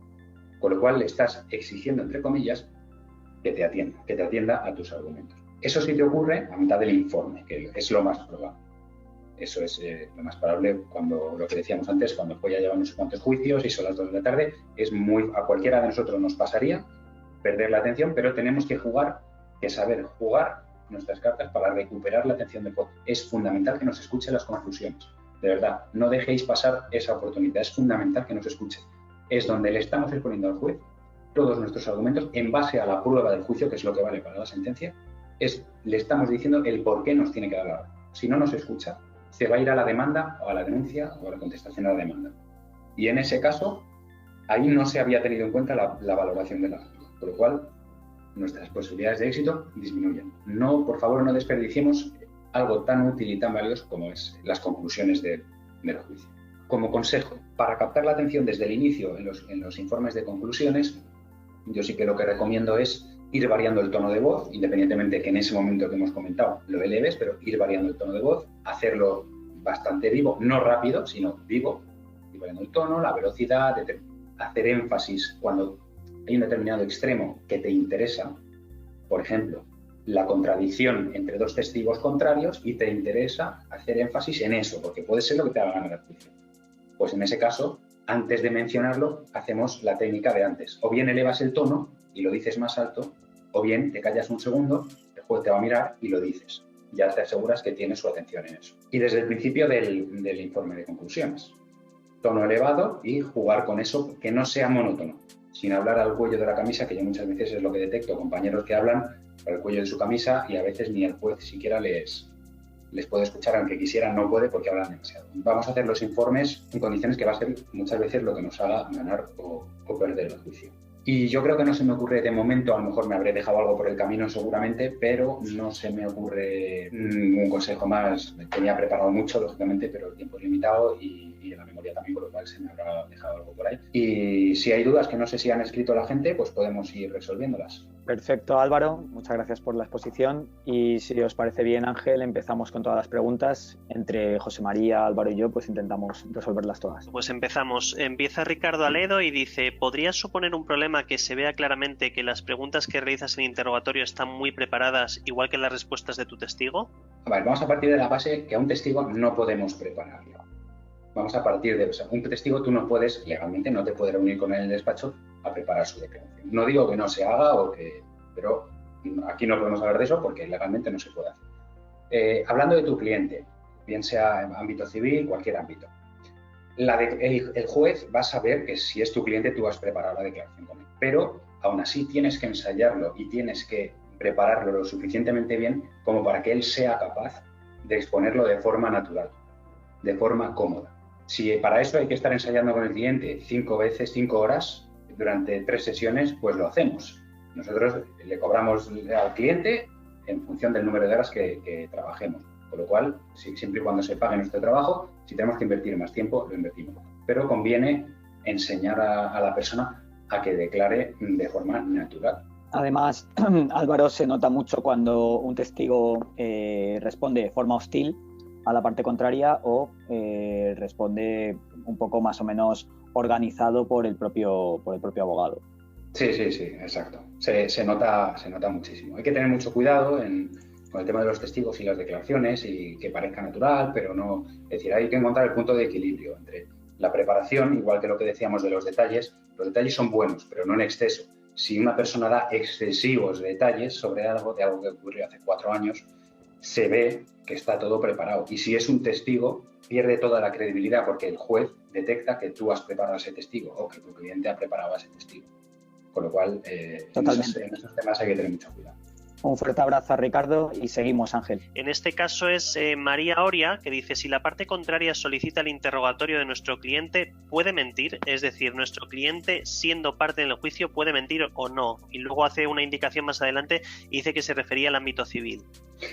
Con lo cual le estás exigiendo, entre comillas, que te atienda a tus argumentos. Eso sí te ocurre a mitad del informe, que es lo más probable. Eso es lo más probable cuando, lo que decíamos antes, cuando ya llevan unos cuantos juicios y son las 2 de la tarde, a cualquiera de nosotros nos pasaría perder la atención, pero tenemos que saber jugar nuestras cartas para recuperar la atención del juez. Es fundamental que nos escuche las conclusiones. De verdad, no dejéis pasar esa oportunidad. Es fundamental que nos escuche. Es donde le estamos exponiendo al juez todos nuestros argumentos en base a la prueba del juicio, que es lo que vale para la sentencia. Le estamos diciendo el por qué nos tiene que dar la razón. Si no nos escucha, se va a ir a la demanda o a la denuncia o a la contestación a la demanda. Y en ese caso, ahí no se había tenido en cuenta la valoración de la razón, por lo cual nuestras posibilidades de éxito disminuyen. Por favor, no desperdiciemos algo tan útil y tan valioso como es las conclusiones del juicio. Como consejo, para captar la atención desde el inicio en los informes de conclusiones, yo sí que lo que recomiendo es ir variando el tono de voz, independientemente que en ese momento que hemos comentado lo eleves, pero ir variando el tono de voz, hacerlo bastante vivo, no rápido, sino vivo, ir variando el tono, la velocidad, hacer énfasis cuando hay un determinado extremo que te interesa, por ejemplo, la contradicción entre dos testigos contrarios y te interesa hacer énfasis en eso, porque puede ser lo que te haga ganar el juicio. Pues en ese caso, antes de mencionarlo, hacemos la técnica de antes. O bien elevas el tono y lo dices más alto, o bien te callas un segundo, el juez te va a mirar y lo dices. Ya te aseguras que tienes su atención en eso. Y desde el principio del informe de conclusiones. Tono elevado y jugar con eso, que no sea monótono, sin hablar al cuello de la camisa, que yo muchas veces es lo que detecto, compañeros que hablan por el cuello de su camisa y a veces ni el juez siquiera les puede escuchar, aunque quisieran, no puede porque hablan demasiado. Vamos a hacer los informes en condiciones que va a ser muchas veces lo que nos haga ganar o perder el juicio. Y yo creo que no se me ocurre de momento, a lo mejor me habré dejado algo por el camino seguramente, pero no se me ocurre un consejo más. Tenía preparado mucho, lógicamente, pero el tiempo es limitado y la memoria también, por lo cual se me habrá dejado algo por ahí. Y si hay dudas que no sé si han escrito la gente, pues podemos ir resolviéndolas. Perfecto, Álvaro. Muchas gracias por la exposición. Y si os parece bien, Ángel, empezamos con todas las preguntas. Entre José María, Álvaro y yo, pues intentamos resolverlas todas. Pues empezamos. Empieza Ricardo Aledo y dice: ¿podría suponer un problema que se vea claramente que las preguntas que realizas en el interrogatorio están muy preparadas, igual que las respuestas de tu testigo? Vale, vamos a partir de la base que a un testigo no podemos prepararlo. Vamos a partir de, o sea, un testigo tú no puedes, legalmente no te puedes reunir con él en el despacho a preparar su declaración. No digo que no se haga, pero aquí no podemos hablar de eso porque legalmente no se puede hacer. Hablando de tu cliente, bien sea en ámbito civil, cualquier ámbito, el juez va a saber que si es tu cliente tú has preparado la declaración con él, pero aún así tienes que ensayarlo y tienes que prepararlo lo suficientemente bien como para que él sea capaz de exponerlo de forma natural, de forma cómoda. Si para eso hay que estar ensayando con el cliente 5 veces, 5 horas, durante 3 sesiones, pues lo hacemos. Nosotros le cobramos al cliente en función del número de horas que trabajemos. Con lo cual, siempre y cuando se pague nuestro trabajo, si tenemos que invertir más tiempo, lo invertimos. Pero conviene enseñar a la persona a que declare de forma natural. Además, Álvaro, se nota mucho cuando un testigo responde de forma hostil a la parte contraria o responde un poco más o menos organizado por el propio abogado. Sí, exacto. Se nota muchísimo. Hay que tener mucho cuidado con el tema de los testigos y las declaraciones y que parezca natural, pero no. Es decir, hay que encontrar el punto de equilibrio entre la preparación, igual que lo que decíamos de los detalles son buenos, pero no en exceso. Si una persona da excesivos detalles sobre algo que ocurrió hace 4 años, se ve que está todo preparado. Y si es un testigo, pierde toda la credibilidad porque el juez detecta que tú has preparado a ese testigo o que tu cliente ha preparado a ese testigo. Con lo cual, en esos temas hay que tener mucho cuidado. Un fuerte abrazo a Ricardo y seguimos, Ángel. En este caso es María Oria, que dice: si la parte contraria solicita el interrogatorio de nuestro cliente, ¿puede mentir? Es decir, nuestro cliente, siendo parte del juicio, ¿puede mentir o no? Y luego hace una indicación más adelante y dice que se refería al ámbito civil.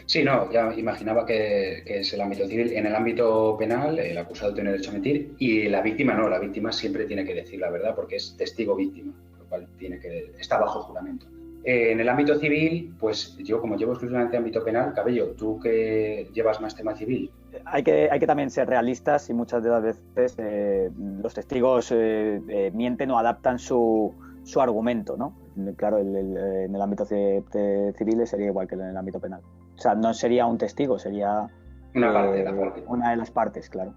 Sí, no, ya imaginaba que es el ámbito civil. En el ámbito penal, el acusado tiene derecho a mentir y la víctima no. La víctima siempre tiene que decir la verdad porque es testigo víctima, por lo cual está bajo juramento. En el ámbito civil, pues yo como llevo exclusivamente ámbito penal, Cabello, tú que llevas más tema civil. Hay que también ser realistas y muchas de las veces los testigos mienten o adaptan su argumento, ¿no? Claro, en el ámbito civil sería igual que en el ámbito penal. O sea, no sería un testigo, sería una de las partes, claro.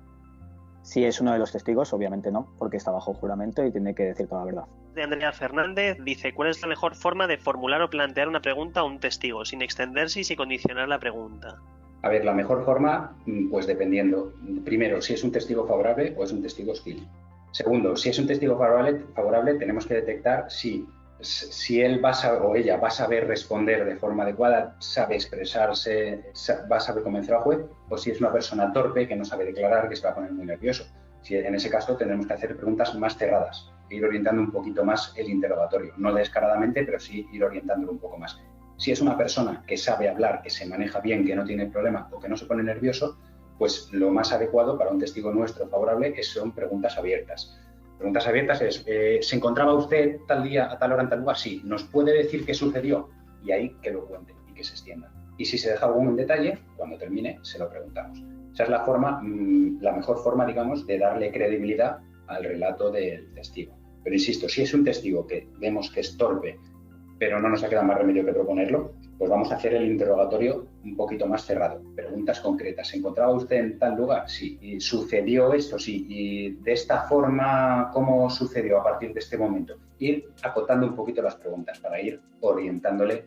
Si es uno de los testigos, obviamente no, porque está bajo juramento y tiene que decir toda la verdad. De Andrea Fernández dice: ¿cuál es la mejor forma de formular o plantear una pregunta a un testigo, sin extenderse y sin condicionar la pregunta? A ver, la mejor forma, pues dependiendo. Primero, si es un testigo favorable o es un testigo hostil. Segundo, si es un testigo favorable tenemos que detectar si él o ella va a saber responder de forma adecuada, sabe expresarse, va a saber convencer al juez, o si es una persona torpe que no sabe declarar, que se va a poner muy nervioso. Si en ese caso tendremos que hacer preguntas más cerradas, e ir orientando un poquito más el interrogatorio, no descaradamente, pero sí ir orientándolo un poco más. Si es una persona que sabe hablar, que se maneja bien, que no tiene problema o que no se pone nervioso, pues lo más adecuado para un testigo nuestro favorable son preguntas abiertas. Preguntas abiertas es, ¿se encontraba usted tal día, a tal hora, en tal lugar? Sí. ¿Nos puede decir qué sucedió? Y ahí que lo cuente y que se extienda. Y si se deja algún detalle, cuando termine, se lo preguntamos. Esa es la mejor forma, digamos, de darle credibilidad al relato del testigo. Pero insisto, si es un testigo que vemos que es torpe, pero no nos ha quedado más remedio que proponerlo, pues vamos a hacer el interrogatorio un poquito más cerrado. Preguntas concretas. ¿Se encontraba usted en tal lugar? Sí. ¿Y sucedió esto? Sí. ¿Y de esta forma cómo sucedió a partir de este momento? Ir acotando un poquito las preguntas para ir orientándole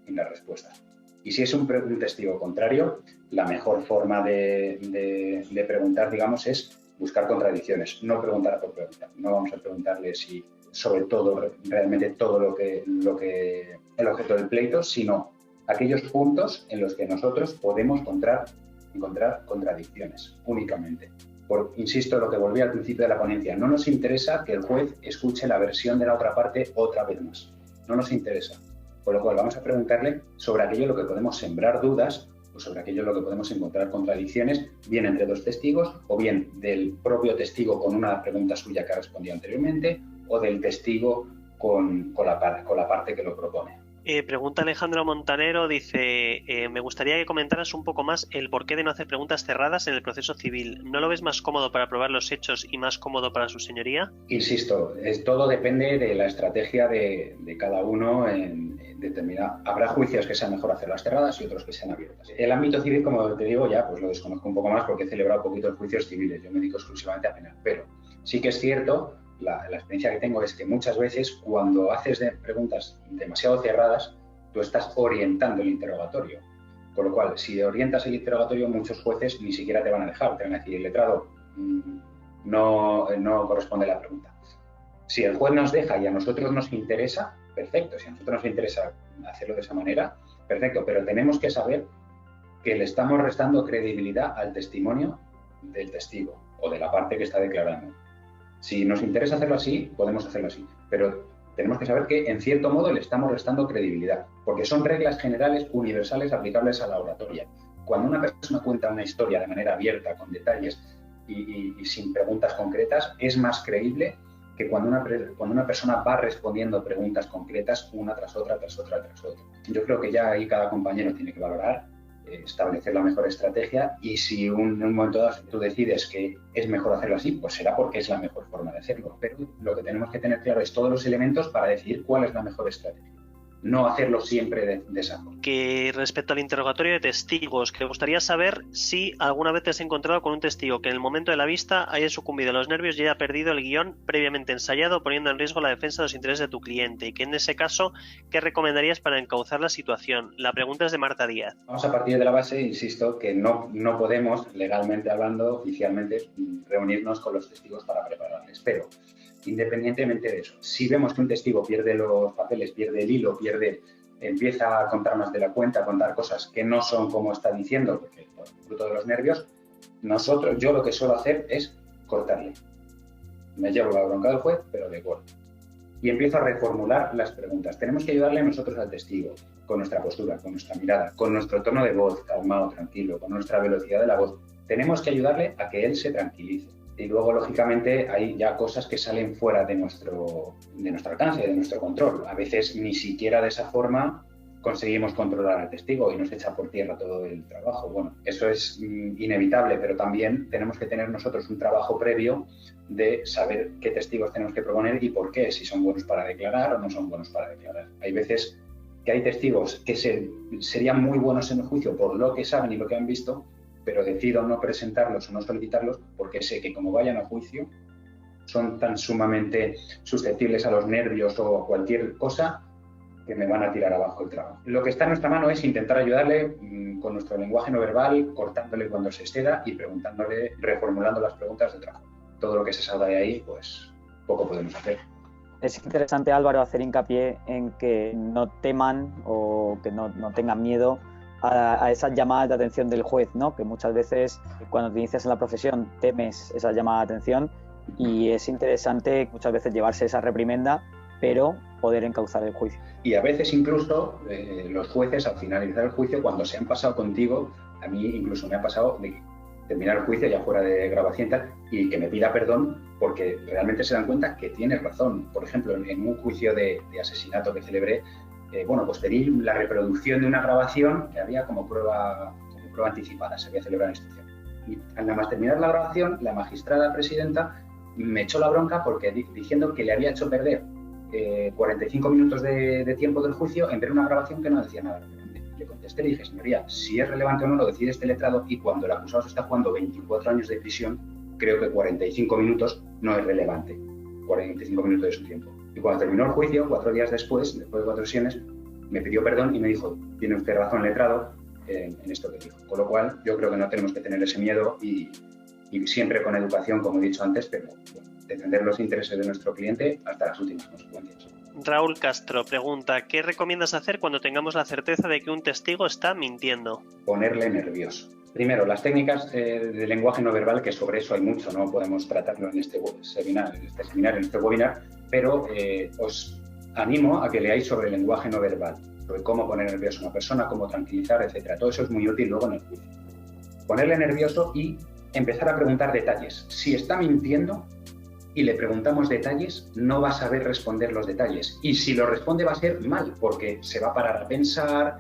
en las respuestas. Y si es un testigo contrario, la mejor forma de preguntar, digamos, es buscar contradicciones, no preguntar por preguntar. No vamos a preguntarle si sobre todo, realmente todo lo que el objeto del pleito, sino aquellos puntos en los que nosotros podemos encontrar contradicciones únicamente. Insisto, lo que volví al principio de la ponencia, no nos interesa que el juez escuche la versión de la otra parte otra vez más. No nos interesa. Con lo cual vamos a preguntarle sobre aquello en lo que podemos sembrar dudas o sobre aquello en lo que podemos encontrar contradicciones, bien entre dos testigos o bien del propio testigo con una pregunta suya que ha respondido anteriormente o del testigo con la parte que lo propone. Pregunta Alejandro Montanero, dice, me gustaría que comentaras un poco más el porqué de no hacer preguntas cerradas en el proceso civil. ¿No lo ves más cómodo para probar los hechos y más cómodo para su señoría? Insisto, todo depende de la estrategia de cada uno en determinar. Habrá juicios que sean mejor hacerlas cerradas y otros que sean abiertas. El ámbito civil, como te digo, ya pues lo desconozco un poco más porque he celebrado poquitos juicios civiles. Yo me dedico exclusivamente a penal. Pero sí que es cierto, la experiencia que tengo es que muchas veces cuando haces preguntas demasiado cerradas, tú estás orientando el interrogatorio. Con lo cual, si orientas el interrogatorio, muchos jueces ni siquiera te van a dejar. Te van a decir, el letrado no corresponde a la pregunta. Si el juez nos deja y a nosotros nos interesa, perfecto. Si a nosotros nos interesa hacerlo de esa manera, perfecto. Pero tenemos que saber que le estamos restando credibilidad al testimonio del testigo o de la parte que está declarando. Si nos interesa hacerlo así, podemos hacerlo así, pero tenemos que saber que, en cierto modo, le estamos restando credibilidad, porque son reglas generales universales aplicables a la oratoria. Cuando una persona cuenta una historia de manera abierta, con detalles y sin preguntas concretas, es más creíble que cuando una persona va respondiendo preguntas concretas una tras otra, tras otra, tras otra. Yo creo que ya ahí cada compañero tiene que valorar, establecer la mejor estrategia, y si en un momento dado tú decides que es mejor hacerlo así, pues será porque es la mejor forma de hacerlo. Pero lo que tenemos que tener claro es todos los elementos para decidir cuál es la mejor estrategia. No hacerlo siempre de esa forma. Que respecto al interrogatorio de testigos, que me gustaría saber si alguna vez te has encontrado con un testigo que en el momento de la vista haya sucumbido a los nervios y haya perdido el guión previamente ensayado, poniendo en riesgo la defensa de los intereses de tu cliente, y que en ese caso, ¿qué recomendarías para encauzar la situación? La pregunta es de Marta Díaz. Vamos a partir de la base, insisto, que no podemos, legalmente hablando, oficialmente, reunirnos con los testigos para prepararles, pero independientemente de eso, si vemos que un testigo pierde los papeles, pierde el hilo, empieza a contar más de la cuenta, a contar cosas que no son como está diciendo, porque por fruto de los nervios, yo lo que suelo hacer es cortarle. Me llevo la bronca del juez, pero de corto. Y empiezo a reformular las preguntas. Tenemos que ayudarle nosotros al testigo, con nuestra postura, con nuestra mirada, con nuestro tono de voz, calmado, tranquilo, con nuestra velocidad de la voz. Tenemos que ayudarle a que él se tranquilice. Y luego, lógicamente, hay ya cosas que salen fuera de nuestro alcance, de nuestro control. A veces ni siquiera de esa forma conseguimos controlar al testigo y nos echa por tierra todo el trabajo. Bueno, eso es inevitable, pero también tenemos que tener nosotros un trabajo previo de saber qué testigos tenemos que proponer y por qué, si son buenos para declarar o no son buenos para declarar. Hay veces que hay testigos que serían muy buenos en el juicio por lo que saben y lo que han visto, pero decido no presentarlos o no solicitarlos porque sé que como vayan a juicio son tan sumamente susceptibles a los nervios o a cualquier cosa que me van a tirar abajo el trabajo. Lo que está en nuestra mano es intentar ayudarle con nuestro lenguaje no verbal, cortándole cuando se exceda y preguntándole, reformulando las preguntas de otra forma. Todo lo que se salga de ahí, pues poco podemos hacer. Es interesante, Álvaro, hacer hincapié en que no teman o que no tengan miedo a esas llamadas de atención del juez, ¿no? Que muchas veces cuando te inicias en la profesión temes esa llamada de atención, y es interesante muchas veces llevarse esa reprimenda, pero poder encauzar el juicio. Y a veces incluso los jueces, al finalizar el juicio, cuando se han pasado contigo, a mí incluso me ha pasado de terminar el juicio ya fuera de grabación y tal, y que me pida perdón porque realmente se dan cuenta que tiene razón. Por ejemplo, en un juicio de asesinato que celebré, pues pedí la reproducción de una grabación que había como prueba anticipada, se había celebrado en instrucción. Y nada más terminar la grabación, la magistrada presidenta me echó la bronca porque diciendo que le había hecho perder 45 minutos de tiempo del juicio en ver una grabación que no decía nada relevante. Le contesté y dije, señoría, si es relevante o no lo decide este letrado, y cuando el acusado se está jugando 24 años de prisión, creo que 45 minutos no es relevante, 45 minutos de su tiempo. Y cuando terminó el juicio, 4 días después de 4 sesiones, me pidió perdón y me dijo, tiene usted razón, letrado, en esto que dijo. Con lo cual, yo creo que no tenemos que tener ese miedo y siempre con educación, como he dicho antes, pero defender los intereses de nuestro cliente hasta las últimas consecuencias. Raúl Castro pregunta, ¿qué recomiendas hacer cuando tengamos la certeza de que un testigo está mintiendo? Ponerle nervioso. Primero, las técnicas de lenguaje no verbal, que sobre eso hay mucho, no podemos tratarlo en este webinar, pero os animo a que leáis sobre el lenguaje no verbal, sobre cómo poner nervioso a una persona, cómo tranquilizar, etcétera. Todo eso es muy útil luego en el juicio. Ponerle nervioso y empezar a preguntar detalles. Si está mintiendo y le preguntamos detalles, no va a saber responder los detalles. Y si lo responde va a ser mal, porque se va a parar a pensar,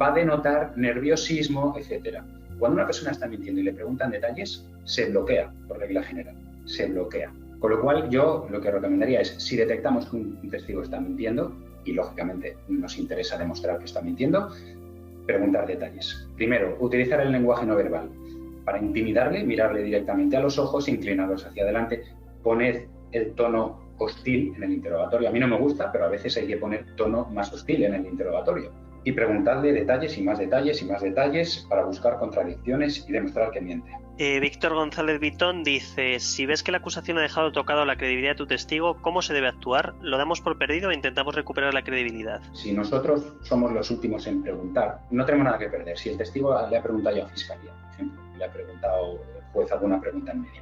va a denotar nerviosismo, etcétera. Cuando una persona está mintiendo y le preguntan detalles, se bloquea, por regla general, se bloquea. Con lo cual, yo lo que recomendaría es, si detectamos que un testigo está mintiendo, y lógicamente nos interesa demostrar que está mintiendo, preguntar detalles. Primero, utilizar el lenguaje no verbal. Para intimidarle, mirarle directamente a los ojos, inclinados hacia adelante, poned el tono hostil en el interrogatorio. A mí no me gusta, pero a veces hay que poner tono más hostil en el interrogatorio. Y preguntarle detalles y más detalles y más detalles para buscar contradicciones y demostrar que miente. Víctor González Vitón dice, si ves que la acusación ha dejado tocado la credibilidad de tu testigo, ¿cómo se debe actuar? ¿Lo damos por perdido o intentamos recuperar la credibilidad? Si nosotros somos los últimos en preguntar, no tenemos nada que perder. Si el testigo le ha preguntado yo a Fiscalía, por ejemplo, le ha preguntado el juez alguna pregunta en medio,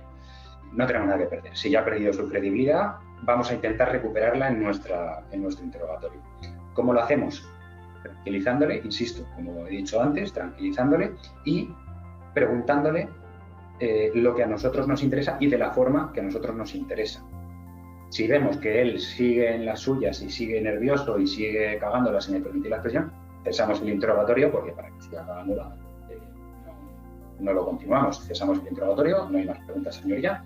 no tenemos nada que perder. Si ya ha perdido su credibilidad, vamos a intentar recuperarla en nuestro interrogatorio. ¿Cómo lo hacemos? Tranquilizándole, insisto, como he dicho antes, tranquilizándole y preguntándole lo que a nosotros nos interesa y de la forma que a nosotros nos interesa. Si vemos que él sigue en las suyas y sigue nervioso y sigue cagándola, si me permitís la expresión, cesamos el interrogatorio, porque para que siga cagándola no lo continuamos. Cesamos el interrogatorio, no hay más preguntas, señoría,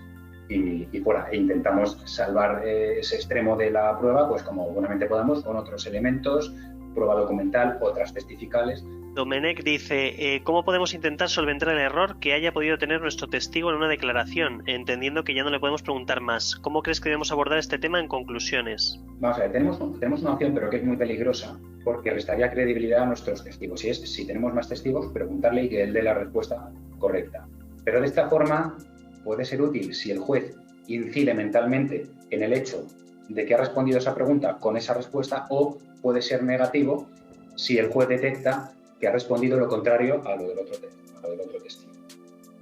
y fuera. E intentamos salvar ese extremo de la prueba, pues como buenamente podamos, con otros elementos, prueba documental, otras testificales. Domenech dice, ¿cómo podemos intentar solventar el error que haya podido tener nuestro testigo en una declaración, entendiendo que ya no le podemos preguntar más? ¿Cómo crees que debemos abordar este tema en conclusiones? Vamos a ver, tenemos una opción, pero que es muy peligrosa, porque restaría credibilidad a nuestros testigos. Y es, si tenemos más testigos, preguntarle y que él dé la respuesta correcta. Pero de esta forma puede ser útil si el juez incide mentalmente en el hecho de que ha respondido esa pregunta con esa respuesta, o puede ser negativo si el juez detecta que ha respondido lo contrario a lo del otro testigo.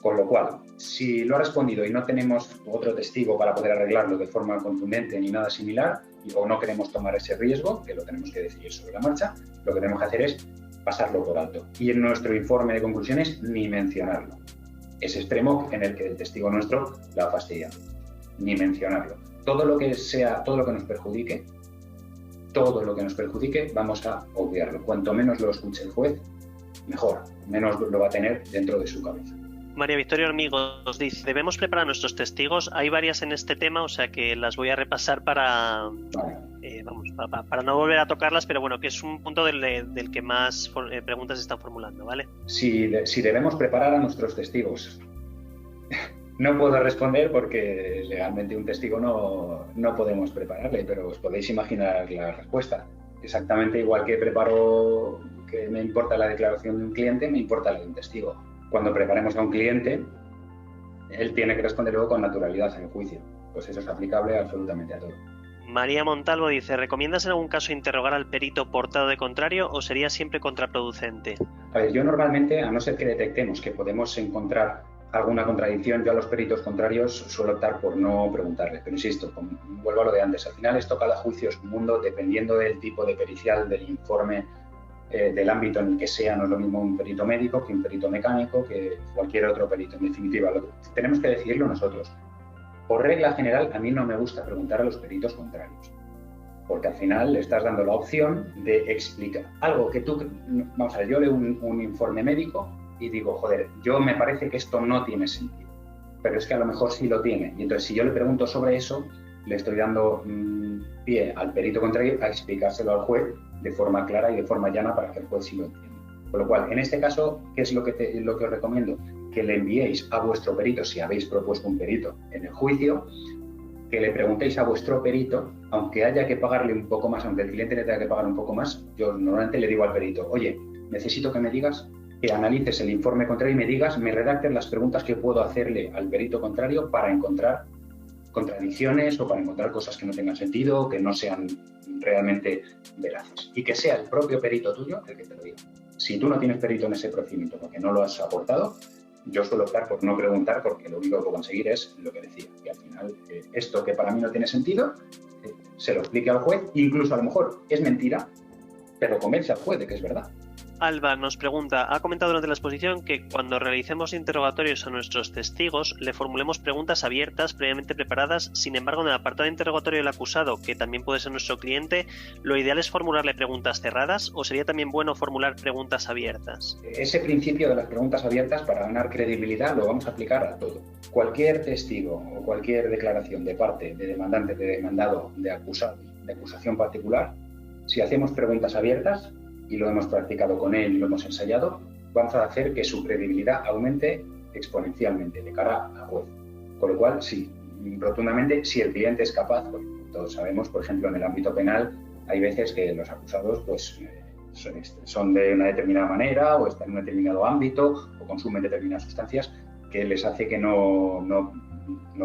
Con lo cual, si lo ha respondido y no tenemos otro testigo para poder arreglarlo de forma contundente ni nada similar, o no queremos tomar ese riesgo, que lo tenemos que decidir sobre la marcha, lo que tenemos que hacer es pasarlo por alto. Y en nuestro informe de conclusiones ni mencionarlo. Ese extremo en el que el testigo nuestro la ha fastidiado. Ni mencionarlo. Todo lo que nos perjudique, vamos a obviarlo. Cuanto menos lo escuche el juez, mejor, menos lo va a tener dentro de su cabeza. María Victoria Hormigo nos dice, ¿debemos preparar a nuestros testigos? Hay varias en este tema, o sea que las voy a repasar para no volver a tocarlas, pero bueno, que es un punto del que más preguntas se están formulando, ¿vale? Si debemos preparar a nuestros testigos. No puedo responder porque legalmente un testigo no podemos prepararle, pero os podéis imaginar la respuesta. Exactamente igual que preparo, que me importa la declaración de un cliente, me importa la de un testigo. Cuando preparemos a un cliente, él tiene que responder luego con naturalidad en el juicio. Pues eso es aplicable absolutamente a todo. María Montalvo dice, ¿recomiendas en algún caso interrogar al perito portado de contrario o sería siempre contraproducente? A ver, yo normalmente, a no ser que detectemos que podemos encontrar alguna contradicción, yo a los peritos contrarios suelo optar por no preguntarles. Pero insisto, vuelvo a lo de antes, al final esto cada juicio es un mundo, dependiendo del tipo de pericial, del informe del ámbito en el que sea. No es lo mismo un perito médico que un perito mecánico, que cualquier otro perito. En definitiva, tenemos que decidirlo nosotros. Por regla general, a mí no me gusta preguntar a los peritos contrarios, porque al final le estás dando la opción de explicar algo que tú... Vamos a ver, yo leo un informe médico y digo, joder, yo me parece que esto no tiene sentido, pero es que a lo mejor sí lo tiene. Y entonces, si yo le pregunto sobre eso, le estoy dando pie al perito contrario a explicárselo al juez de forma clara y de forma llana para que el juez sí lo entienda. Con lo cual, en este caso, ¿qué es lo que os recomiendo? Que le enviéis a vuestro perito, si habéis propuesto un perito en el juicio, que le preguntéis a vuestro perito, aunque haya que pagarle un poco más, aunque el cliente le tenga que pagar un poco más, yo normalmente le digo al perito, oye, necesito que me digas, que analices el informe contrario y me digas, me redactes las preguntas que puedo hacerle al perito contrario para encontrar contradicciones o para encontrar cosas que no tengan sentido, que no sean realmente veraces. Y que sea el propio perito tuyo el que te lo diga. Si tú no tienes perito en ese procedimiento porque no lo has aportado, yo suelo optar por no preguntar, porque lo único que puedo conseguir es lo que decía. Y al final, esto que para mí no tiene sentido, se lo explique al juez, incluso a lo mejor es mentira, pero convence al juez de que es verdad. Alba nos pregunta, ha comentado durante la exposición que cuando realicemos interrogatorios a nuestros testigos le formulemos preguntas abiertas previamente preparadas. Sin embargo, en el apartado de interrogatorio del acusado, que también puede ser nuestro cliente, ¿lo ideal es formularle preguntas cerradas o sería también bueno formular preguntas abiertas? Ese principio de las preguntas abiertas, para ganar credibilidad, lo vamos a aplicar a todo. Cualquier testigo o cualquier declaración de parte de demandante, de demandado, de acusado, de acusación particular, si hacemos preguntas abiertas, y lo hemos practicado con él y lo hemos ensayado, vamos a hacer que su credibilidad aumente exponencialmente de cara al juez. Con lo cual, sí, rotundamente, si el cliente es capaz, pues, todos sabemos, por ejemplo, en el ámbito penal, hay veces que los acusados pues, son de una determinada manera o están en un determinado ámbito o consumen determinadas sustancias que les hace que no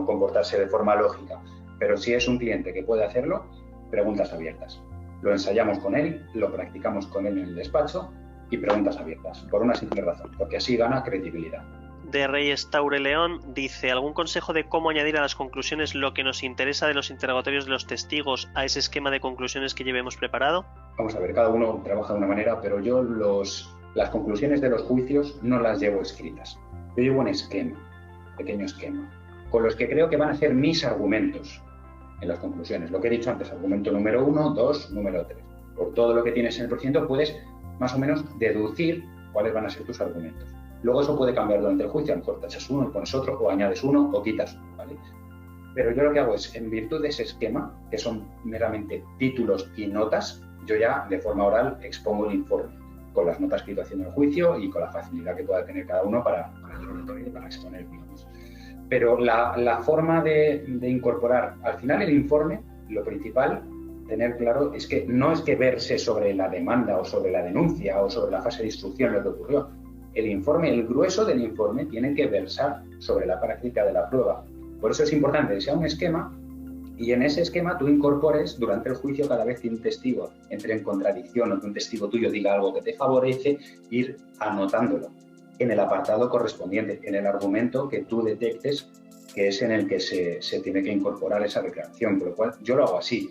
comportarse de forma lógica. Pero si es un cliente que puede hacerlo, preguntas abiertas. Lo ensayamos con él, lo practicamos con él en el despacho y preguntas abiertas, por una simple razón, porque así gana credibilidad. De Reyes Taure León dice, ¿algún consejo de cómo añadir a las conclusiones lo que nos interesa de los interrogatorios de los testigos a ese esquema de conclusiones que llevemos preparado? Vamos a ver, cada uno trabaja de una manera, pero yo las conclusiones de los juicios no las llevo escritas. Yo llevo un esquema, pequeño esquema, con los que creo que van a ser mis argumentos en las conclusiones. Lo que he dicho antes, argumento número 1, 2, número 3. Por todo lo que tienes en el procedimiento puedes más o menos deducir cuáles van a ser tus argumentos. Luego eso puede cambiar durante el juicio, a lo mejor tachas uno y pones otro, o añades uno o quitas uno, ¿vale? Pero yo lo que hago es, en virtud de ese esquema, que son meramente títulos y notas, yo ya de forma oral expongo el informe, con las notas que he ido haciendo en el juicio y con la facilidad que pueda tener cada uno para el oratorio y para exponer, digamos. Pero la forma de incorporar al final el informe, lo principal, tener claro, es que no es que verse sobre la demanda o sobre la denuncia o sobre la fase de instrucción lo que ocurrió. El informe, el grueso del informe, tiene que versar sobre la práctica de la prueba. Por eso es importante que sea un esquema y en ese esquema tú incorpores durante el juicio, cada vez que un testigo entre en contradicción o que un testigo tuyo diga algo que te favorece, ir anotándolo en el apartado correspondiente, en el argumento que tú detectes que es en el que se tiene que incorporar esa declaración, por lo cual yo lo hago así.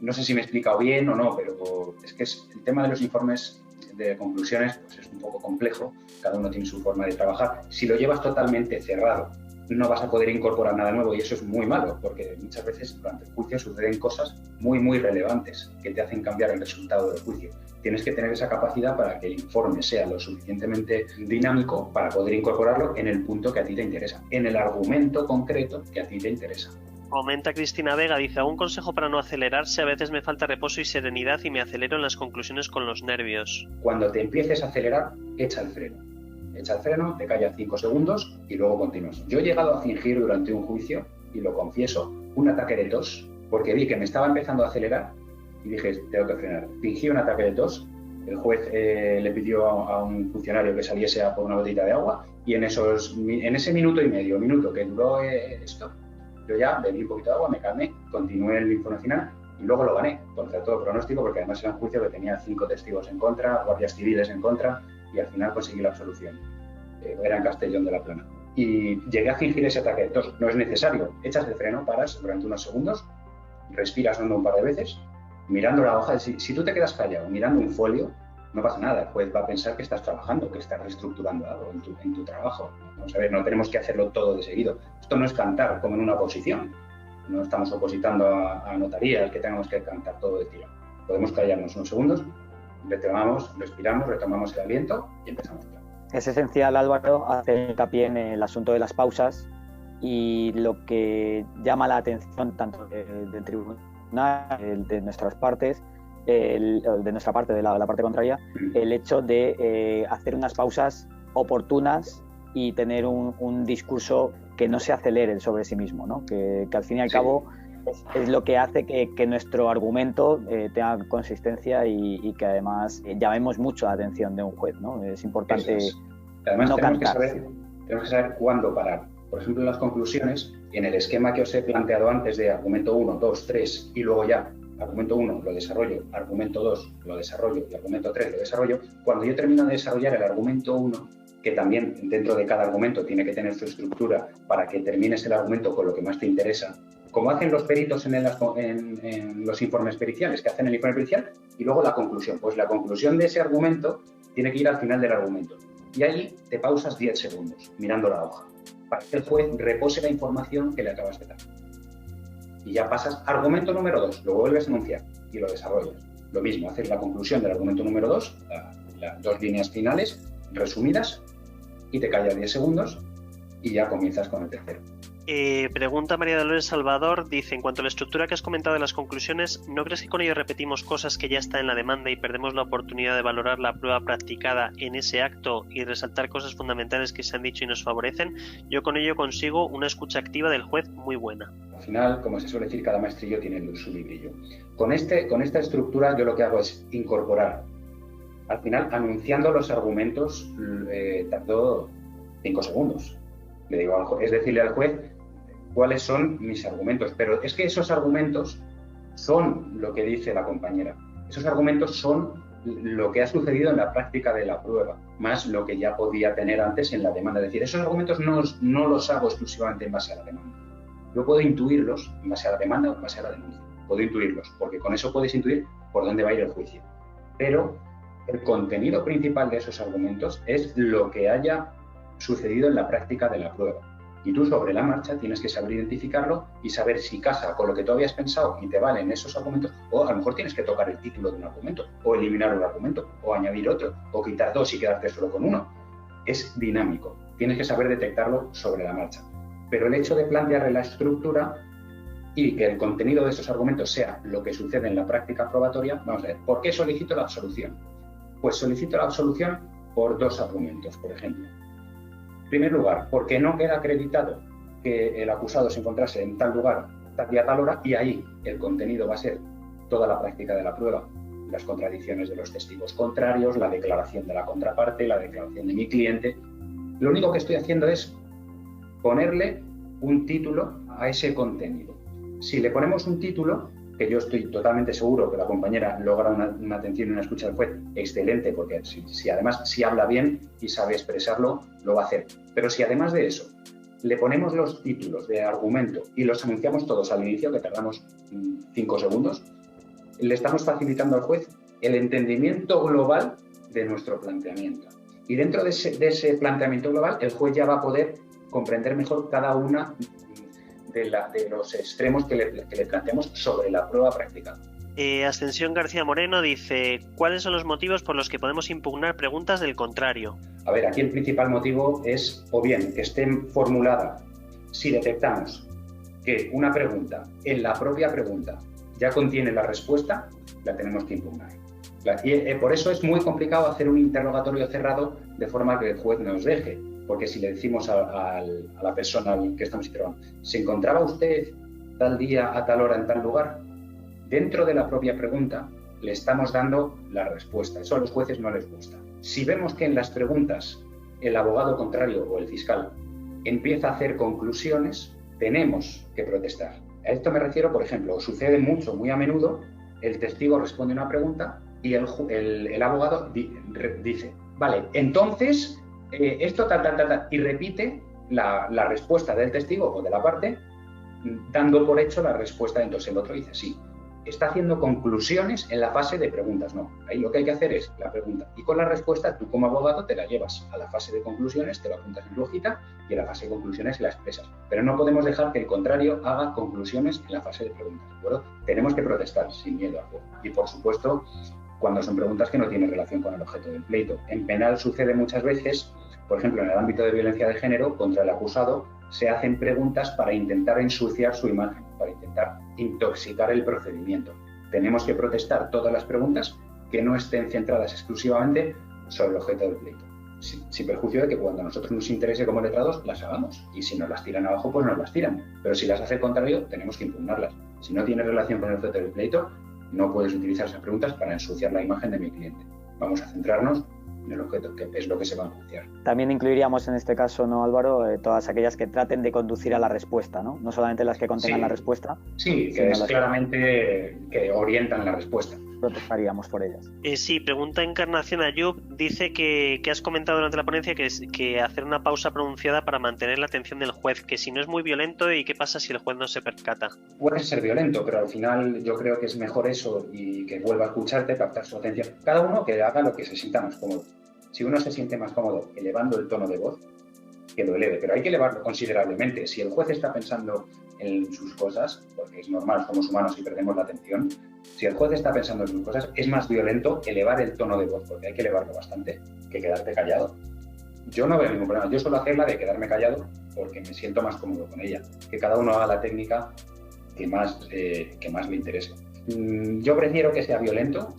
No sé si me he explicado bien o no, pero es que el tema de los informes de conclusiones pues es un poco complejo, cada uno tiene su forma de trabajar. Si lo llevas totalmente cerrado, no vas a poder incorporar nada nuevo y eso es muy malo, porque muchas veces durante el juicio suceden cosas muy relevantes que te hacen cambiar el resultado del juicio. Tienes que tener esa capacidad para que el informe sea lo suficientemente dinámico para poder incorporarlo en el punto que a ti te interesa, en el argumento concreto que a ti te interesa. Comenta Cristina Vega, dice, un consejo para no acelerarse, a veces me falta reposo y serenidad y me acelero en las conclusiones con los nervios. Cuando te empieces a acelerar, echa el freno. Echa el freno, te callas 5 segundos y luego continúas. Yo he llegado a fingir durante un juicio, y lo confieso, un ataque de tos, porque vi que me estaba empezando a acelerar y dije, tengo que frenar. Fingí un ataque de tos, el juez le pidió a un funcionario que saliese a por una botella de agua y en ese minuto y medio, que duró esto, yo ya bebí un poquito de agua, me calmé, continué el informe final y luego lo gané contra todo pronóstico, porque además era un juicio que tenía 5 testigos en contra, guardias civiles en contra, y al final conseguí la absolución. Era en Castellón de la Plana. Y llegué a fingir ese ataque de tos. No es necesario. Echas el freno, paras durante unos segundos, respiras hondo un par de veces, mirando la hoja. Si tú te quedas callado mirando un folio, no pasa nada, el juez va a pensar que estás trabajando, que estás reestructurando algo en tu trabajo. Vamos a ver, no tenemos que hacerlo todo de seguido. Esto no es cantar como en una oposición. No estamos opositando a notarías que tengamos que cantar todo de tiro. Podemos callarnos unos segundos, respiramos, retomamos el aliento y empezamos. Es esencial, Álvaro, hacer hincapié en el asunto de las pausas, y lo que llama la atención tanto del tribunal, de nuestras partes, de nuestra parte, de la parte contraria, el hecho de hacer unas pausas oportunas y tener un discurso que no se acelere sobre sí mismo, ¿no? Que al fin y al cabo es lo que hace que nuestro argumento tenga consistencia y que además llamemos mucho la atención de un juez, ¿no? Es importante además, no tenemos cantar. Tenemos que saber cuándo parar. Por ejemplo, en las conclusiones, en el esquema que os he planteado antes de argumento 1, 2, 3 y luego ya argumento 1 lo desarrollo, argumento 2 lo desarrollo y argumento 3 lo desarrollo, cuando yo termino de desarrollar el argumento 1, que también dentro de cada argumento tiene que tener su estructura para que termines el argumento con lo que más te interesa, como hacen los peritos en los informes periciales, que hacen el informe pericial y luego la conclusión. Pues la conclusión de ese argumento tiene que ir al final del argumento. Y ahí te pausas 10 segundos mirando la hoja, para que el juez repose la información que le acabas de dar. Y ya pasas argumento número 2, lo vuelves a enunciar y lo desarrollas. Lo mismo, haces la conclusión del argumento número 2, las 2 líneas finales resumidas, y te callas 10 segundos y ya comienzas con el tercero. Pregunta María Dolores Salvador, dice, en cuanto a la estructura que has comentado de las conclusiones, ¿no crees que con ello repetimos cosas que ya están en la demanda y perdemos la oportunidad de valorar la prueba practicada en ese acto y resaltar cosas fundamentales que se han dicho y nos favorecen? Yo con ello consigo una escucha activa del juez muy buena. Al final, como se suele decir, cada maestrillo tiene su librillo. Con esta estructura yo lo que hago es incorporar. Al final, anunciando los argumentos, tardó 5 segundos. Le digo al juez, es decirle al juez cuáles son mis argumentos, pero es que esos argumentos son lo que dice la compañera. Esos argumentos son lo que ha sucedido en la práctica de la prueba, más lo que ya podía tener antes en la demanda. Es decir, esos argumentos no los hago exclusivamente en base a la demanda. Yo puedo intuirlos en base a la demanda o en base a la denuncia. Puedo intuirlos, porque con eso puedes intuir por dónde va a ir el juicio. Pero el contenido principal de esos argumentos es lo que haya sucedido en la práctica de la prueba. Y tú sobre la marcha tienes que saber identificarlo y saber si casa con lo que tú habías pensado y te valen esos argumentos, o a lo mejor tienes que tocar el título de un argumento, o eliminar un argumento, o añadir otro, o quitar 2 y quedarte solo con uno. Es dinámico, tienes que saber detectarlo sobre la marcha. Pero el hecho de plantear la estructura y que el contenido de esos argumentos sea lo que sucede en la práctica probatoria, vamos a ver, ¿por qué solicito la absolución? Pues solicito la absolución por 2 argumentos, por ejemplo. En primer lugar, porque no queda acreditado que el acusado se encontrase en tal lugar, tal día, tal hora, y ahí el contenido va a ser toda la práctica de la prueba, las contradicciones de los testigos contrarios, la declaración de la contraparte, la declaración de mi cliente. Lo único que estoy haciendo es ponerle un título a ese contenido. Si le ponemos un título, que yo estoy totalmente seguro que la compañera logra una atención y una escucha del juez excelente, porque si habla bien y sabe expresarlo, lo va a hacer. Pero si además de eso le ponemos los títulos de argumento y los anunciamos todos al inicio, que tardamos 5 segundos, le estamos facilitando al juez el entendimiento global de nuestro planteamiento. Y dentro de ese planteamiento global, el juez ya va a poder comprender mejor cada una de los extremos que le planteamos sobre la prueba practicada. Ascensión García Moreno dice, ¿cuáles son los motivos por los que podemos impugnar preguntas del contrario? A ver, aquí el principal motivo es, o bien, que esté formulada, si detectamos que una pregunta, en la propia pregunta, ya contiene la respuesta, la tenemos que impugnar. Y por eso es muy complicado hacer un interrogatorio cerrado de forma que el juez nos deje. Porque si le decimos a la persona al que estamos interrogando, ¿se encontraba usted tal día a tal hora en tal lugar? Dentro de la propia pregunta le estamos dando la respuesta. Eso a los jueces no les gusta. Si vemos que en las preguntas el abogado contrario o el fiscal empieza a hacer conclusiones, tenemos que protestar. A esto me refiero, por ejemplo, sucede mucho, muy a menudo, el testigo responde una pregunta y el abogado dice, vale, entonces esto tal, y repite la respuesta del testigo o de la parte, dando por hecho la respuesta. Entonces el otro dice sí. está haciendo conclusiones en la fase de preguntas. No, ahí lo que hay que hacer es la pregunta y con la respuesta tú como abogado te la llevas a la fase de conclusiones, te lo apuntas en tu hojita y en la fase de conclusiones la expresas. Pero no podemos dejar que el contrario haga conclusiones en la fase de preguntas, ¿de acuerdo? Tenemos que protestar sin miedo al juego. Y por supuesto, cuando son preguntas que no tienen relación con el objeto del pleito. En penal sucede muchas veces, por ejemplo, en el ámbito de violencia de género, contra el acusado se hacen preguntas para intentar ensuciar su imagen, para intentar intoxicar el procedimiento. Tenemos que protestar todas las preguntas que no estén centradas exclusivamente sobre el objeto del pleito, sin perjuicio de que cuando a nosotros nos interese como letrados las hagamos, y si nos las tiran abajo, pues nos las tiran, pero si las hace el contrario, tenemos que impugnarlas. Si no tiene relación con el objeto del pleito, no puedes utilizar esas preguntas para ensuciar la imagen de mi cliente. Vamos a centrarnos en el objeto, que es lo que se va a ensuciar. También incluiríamos en este caso, ¿no, Álvaro? Todas aquellas que traten de conducir a la respuesta, ¿no? No solamente las que contengan la respuesta. Sí, que es claramente que orientan la respuesta. Protestaríamos por ellas. Sí, pregunta Encarnación Ayub. Dice que has comentado durante la ponencia que hacer una pausa pronunciada para mantener la atención del juez, que si no es muy violento y qué pasa si el juez no se percata. Puede ser violento, pero al final yo creo que es mejor eso y que vuelva a escucharte, captar su atención. Cada uno que haga lo que se sienta más cómodo. Si uno se siente más cómodo elevando el tono de voz, que lo eleve, pero hay que elevarlo considerablemente. Si el juez está pensando en sus cosas, porque es normal, somos humanos y perdemos la atención, si el juez está pensando en sus cosas, es más violento elevar el tono de voz, porque hay que elevarlo bastante, que quedarte callado. Yo no veo ningún problema, yo suelo hacer la de quedarme callado porque me siento más cómodo con ella, que cada uno haga la técnica que más le interese. Yo prefiero que sea violento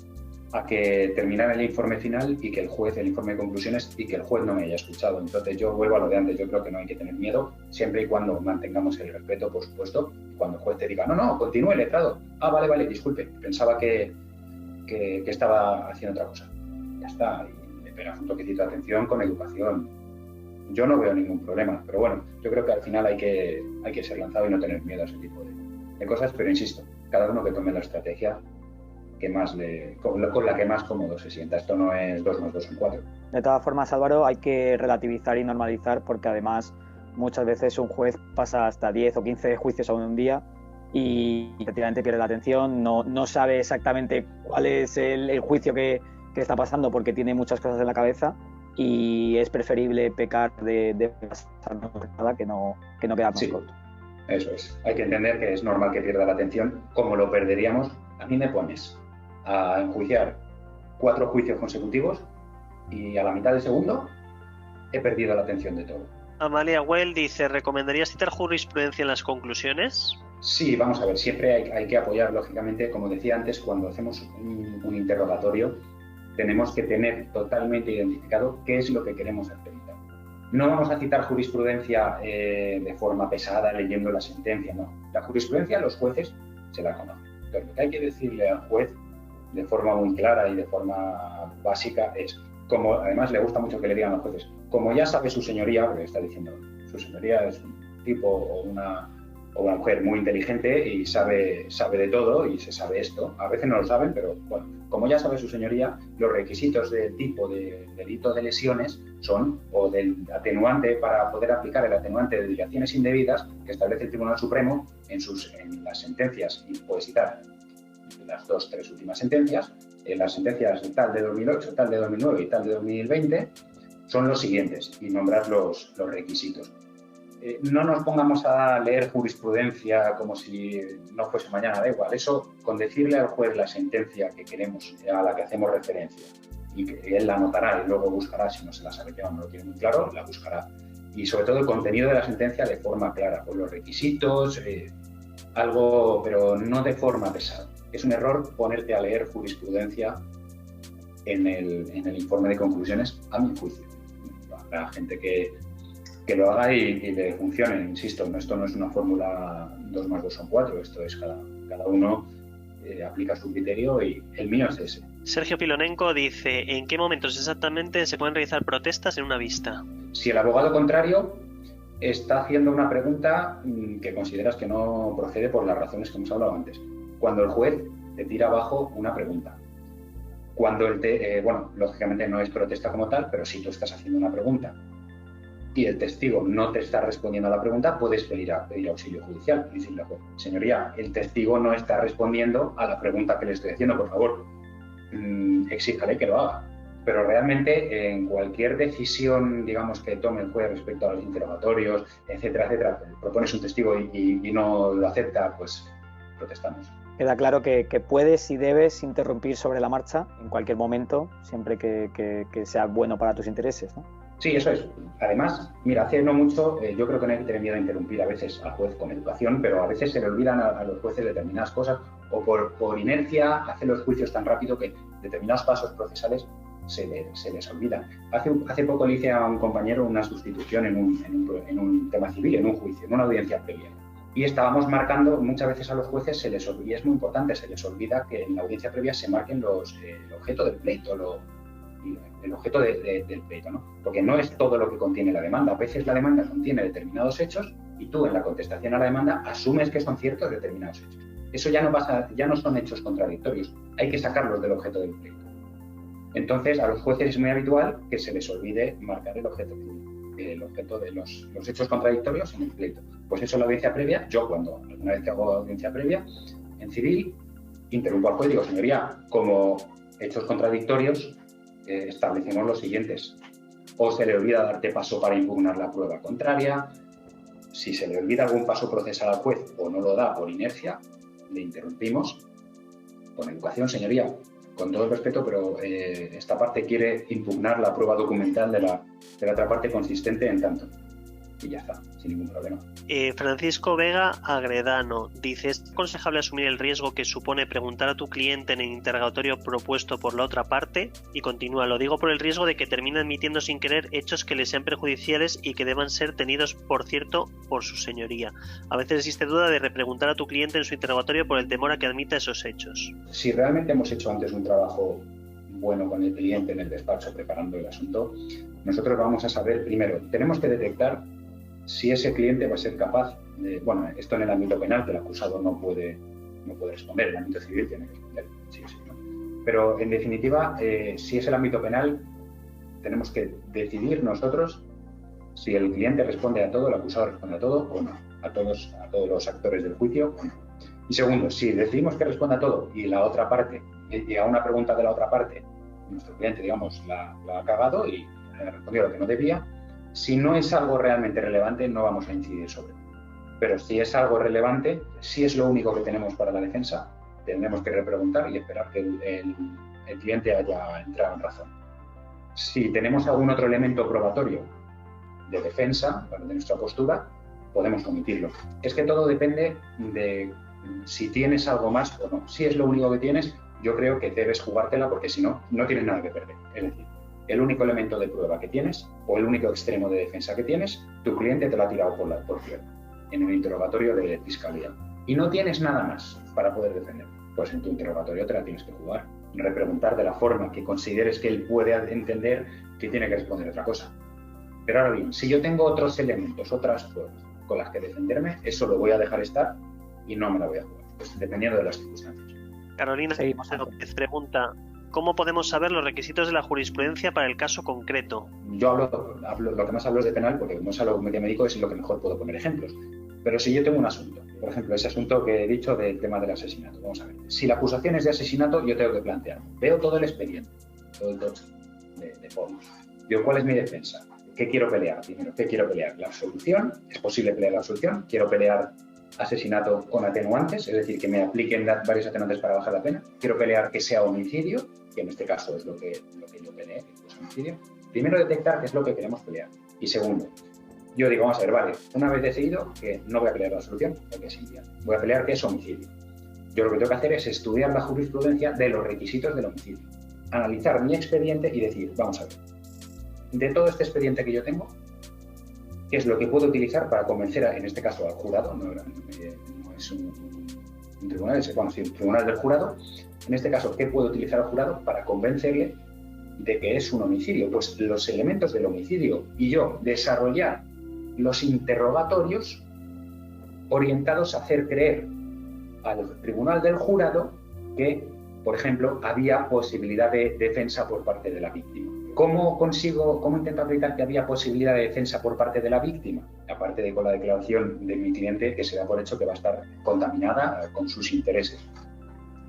a que terminara el informe final y que el juez, el informe de conclusiones, y que el juez no me haya escuchado. Entonces yo vuelvo a lo de antes, yo creo que no hay que tener miedo, siempre y cuando mantengamos el respeto, por supuesto. Cuando el juez te diga, no, continúe, letrado. Ah, vale, disculpe, pensaba que estaba haciendo otra cosa. Ya está, y le pegas un toquecito de atención con educación. Yo no veo ningún problema, pero bueno, yo creo que al final hay que ser lanzado y no tener miedo a ese tipo de cosas, pero insisto, cada uno que tome la estrategia con la que más cómodo se sienta. Esto no es 2 más 2 son 4. De todas formas, Álvaro, hay que relativizar y normalizar porque además muchas veces un juez pasa hasta 10 o 15 juicios a un día y efectivamente pierde la atención, no sabe exactamente cuál es el juicio que está pasando porque tiene muchas cosas en la cabeza y es preferible pecar de pasarnos nada que no quedarnos cortos. Eso es. Hay que entender que es normal que pierda la atención, como lo perderíamos. A mí me pones a enjuiciar 4 juicios consecutivos y a la mitad de segundo he perdido la atención de todo. Amalia Well dice, ¿recomendarías citar jurisprudencia en las conclusiones? Sí, vamos a ver, siempre hay que apoyar, lógicamente, como decía antes, cuando hacemos un interrogatorio, tenemos que tener totalmente identificado qué es lo que queremos acreditar. No vamos a citar jurisprudencia de forma pesada, leyendo la sentencia, no. La jurisprudencia los jueces se la conocen. Entonces, lo que hay que decirle al juez de forma muy clara y de forma básica es, como además le gusta mucho que le digan a los jueces, como ya sabe su señoría, porque está diciendo, su señoría es un tipo o una mujer muy inteligente y sabe de todo y se sabe esto. A veces no lo saben, pero bueno, como ya sabe su señoría, los requisitos del tipo de delito de lesiones son, o del atenuante, para poder aplicar el atenuante de dilaciones indebidas que establece el Tribunal Supremo en las sentencias, y puede citar las 2-3 últimas sentencias, en las sentencias tal de 2008, tal de 2009 y tal de 2020, son los siguientes, y nombrar los requisitos. No nos pongamos a leer jurisprudencia como si no fuese mañana, da igual. Eso, con decirle al juez la sentencia que queremos, a la que hacemos referencia, y que él la anotará y luego buscará, si no se la sabe que no lo tiene muy claro, la buscará. Y sobre todo el contenido de la sentencia de forma clara, con los requisitos, algo, pero no de forma pesada. Es un error ponerte a leer jurisprudencia en el informe de conclusiones, a mi juicio. Habrá gente que lo haga y le funcione, insisto, esto no es una fórmula 2 más 2 son 4, esto es cada uno aplica su criterio y el mío es ese. Sergio Pilonenko dice, ¿en qué momentos exactamente se pueden realizar protestas en una vista? Si el abogado contrario está haciendo una pregunta que consideras que no procede por las razones que hemos hablado antes, cuando el juez te tira abajo una pregunta, cuando lógicamente no es protesta como tal, pero si tú estás haciendo una pregunta y el testigo no te está respondiendo a la pregunta, puedes pedir auxilio judicial y decirle, señoría, el testigo no está respondiendo a la pregunta que le estoy haciendo, por favor, exíjale que lo haga. Pero realmente en cualquier decisión, digamos, que tome el juez respecto a los interrogatorios, etcétera, etcétera, propones un testigo y no lo acepta, pues protestamos. Queda claro que puedes y debes interrumpir sobre la marcha en cualquier momento, siempre que sea bueno para tus intereses, ¿no? Sí, eso es. Además, mira, hace no mucho, yo creo que no hay que tener miedo a interrumpir a veces al juez con educación, pero a veces se le olvidan a los jueces determinadas cosas, o por inercia hace los juicios tan rápido que determinados pasos procesales se les olvidan. Hace poco le hice a un compañero una sustitución en un tema civil, en un juicio, en una audiencia previa. Y estábamos marcando, muchas veces a los jueces se les olvida, y es muy importante, se les olvida que en la audiencia previa se marquen el objeto del pleito, el objeto del pleito, ¿no? Porque no es todo lo que contiene la demanda. A veces la demanda contiene determinados hechos y tú en la contestación a la demanda asumes que son ciertos determinados hechos. Eso ya no son hechos contradictorios, hay que sacarlos del objeto del pleito. Entonces, a los jueces es muy habitual que se les olvide marcar el objeto de los hechos contradictorios en el pleito. Pues eso en la audiencia previa, yo cuando alguna vez que hago audiencia previa en civil, interrumpo al juez y digo, señoría, como hechos contradictorios establecemos los siguientes: o se le olvida darte paso para impugnar la prueba contraria, si se le olvida algún paso procesal al juez o no lo da por inercia, le interrumpimos con educación, señoría, con todo el respeto, pero esta parte quiere impugnar la prueba documental de la otra parte consistente en tanto. Y ya está, sin ningún problema. Francisco Vega Agredano dice: ¿es aconsejable asumir el riesgo que supone preguntar a tu cliente en el interrogatorio propuesto por la otra parte? Y continúa: lo digo por el riesgo de que termine admitiendo sin querer hechos que le sean perjudiciales y que deban ser tenidos por cierto por su señoría. A veces existe duda de repreguntar a tu cliente en su interrogatorio por el temor a que admita esos hechos. Si realmente hemos hecho antes un trabajo bueno con el cliente en el despacho preparando el asunto, nosotros vamos a saber, primero, tenemos que detectar si ese cliente va a ser capaz de, bueno, esto en el ámbito penal, que el acusado no puede responder, en el ámbito civil tiene que responder, sí o sí, ¿no? Pero en definitiva, si es el ámbito penal, tenemos que decidir nosotros si el cliente responde a todo, el acusado responde a todo o no, a todos los actores del juicio o no. Y segundo, si decidimos que responda a todo y la otra parte, y a una pregunta de la otra parte, nuestro cliente, digamos, la ha cagado y ha respondido lo que no debía, si no es algo realmente relevante, no vamos a incidir sobre él. Pero si es algo relevante, si es lo único que tenemos para la defensa, tendremos que repreguntar y esperar que el cliente haya entrado en razón. Si tenemos algún otro elemento probatorio de defensa, de nuestra postura, podemos omitirlo. Es que todo depende de si tienes algo más o no. Si es lo único que tienes, yo creo que debes jugártela, porque si no, no tienes nada que perder. Es decir, el único elemento de prueba que tienes o el único extremo de defensa que tienes, tu cliente te lo ha tirado por tierra en un interrogatorio de fiscalía. Y no tienes nada más para poder defender. Pues en tu interrogatorio te la tienes que jugar. Repreguntar de la forma que consideres que él puede entender que tiene que responder otra cosa. Pero ahora bien, si yo tengo otros elementos, otras pruebas con las que defenderme, eso lo voy a dejar estar y no me la voy a jugar, pues dependiendo de las circunstancias. Carolina López pregunta: ¿cómo podemos saber los requisitos de la jurisprudencia para el caso concreto? Yo hablo lo que más hablo es de penal, porque como es algo que me dedico es lo que mejor puedo poner ejemplos. Pero si yo tengo un asunto, por ejemplo, ese asunto que he dicho del tema del asesinato, vamos a ver. Si la acusación es de asesinato, yo tengo que plantear. Veo todo el expediente, todo el tocho de formas. Veo cuál es mi defensa. ¿Qué quiero pelear? Primero, ¿qué quiero pelear? ¿La absolución? ¿Es posible pelear la absolución? ¿Quiero pelear asesinato con atenuantes? Es decir, que me apliquen varios atenuantes para bajar la pena. ¿Quiero pelear que sea homicidio? Que en este caso es lo que yo peleé, que es homicidio. Primero, detectar qué es lo que queremos pelear. Y segundo, yo digo, vamos a ver, vale, una vez decidido que no voy a pelear la absolución, porque es india, voy a pelear que es homicidio. Yo lo que tengo que hacer es estudiar la jurisprudencia de los requisitos del homicidio, analizar mi expediente y decir, vamos a ver, de todo este expediente que yo tengo, ¿qué es lo que puedo utilizar para convencer, en este caso, al jurado? No es un tribunal, bueno, sí, un tribunal del jurado. En este caso, ¿qué puedo utilizar al jurado para convencerle de que es un homicidio? Pues los elementos del homicidio y yo desarrollar los interrogatorios orientados a hacer creer al tribunal del jurado que, por ejemplo, había posibilidad de defensa por parte de la víctima. ¿Cómo intento acreditar que había posibilidad de defensa por parte de la víctima? Aparte de con la declaración de mi cliente, que se da por hecho que va a estar contaminada con sus intereses.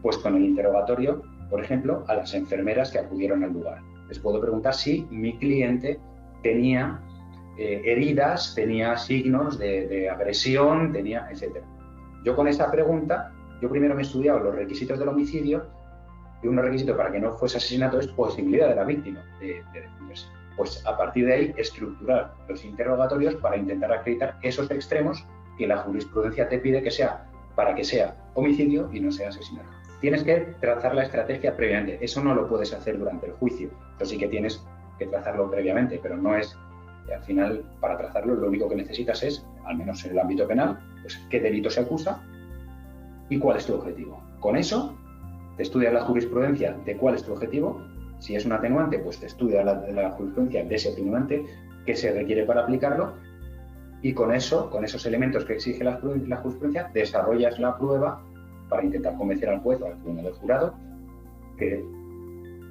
Pues con el interrogatorio, por ejemplo, a las enfermeras que acudieron al lugar. Les puedo preguntar si mi cliente tenía heridas, tenía signos de agresión, etc. Yo con esa pregunta, yo primero me he estudiado los requisitos del homicidio, y un requisito para que no fuese asesinato es posibilidad de la víctima de defenderse. Pues a partir de ahí estructurar los interrogatorios para intentar acreditar esos extremos que la jurisprudencia te pide que sea, para que sea homicidio y no sea asesinato. Tienes que trazar la estrategia previamente. Eso no lo puedes hacer durante el juicio. Eso sí que tienes que trazarlo previamente, pero no es... Al final, para trazarlo, lo único que necesitas es, al menos en el ámbito penal, pues qué delito se acusa y cuál es tu objetivo. Con eso, te estudias la jurisprudencia de cuál es tu objetivo. Si es un atenuante, pues te estudias la jurisprudencia de ese atenuante, qué se requiere para aplicarlo, y con esos elementos que exige la jurisprudencia, desarrollas la prueba para intentar convencer al juez o al tribunal del jurado que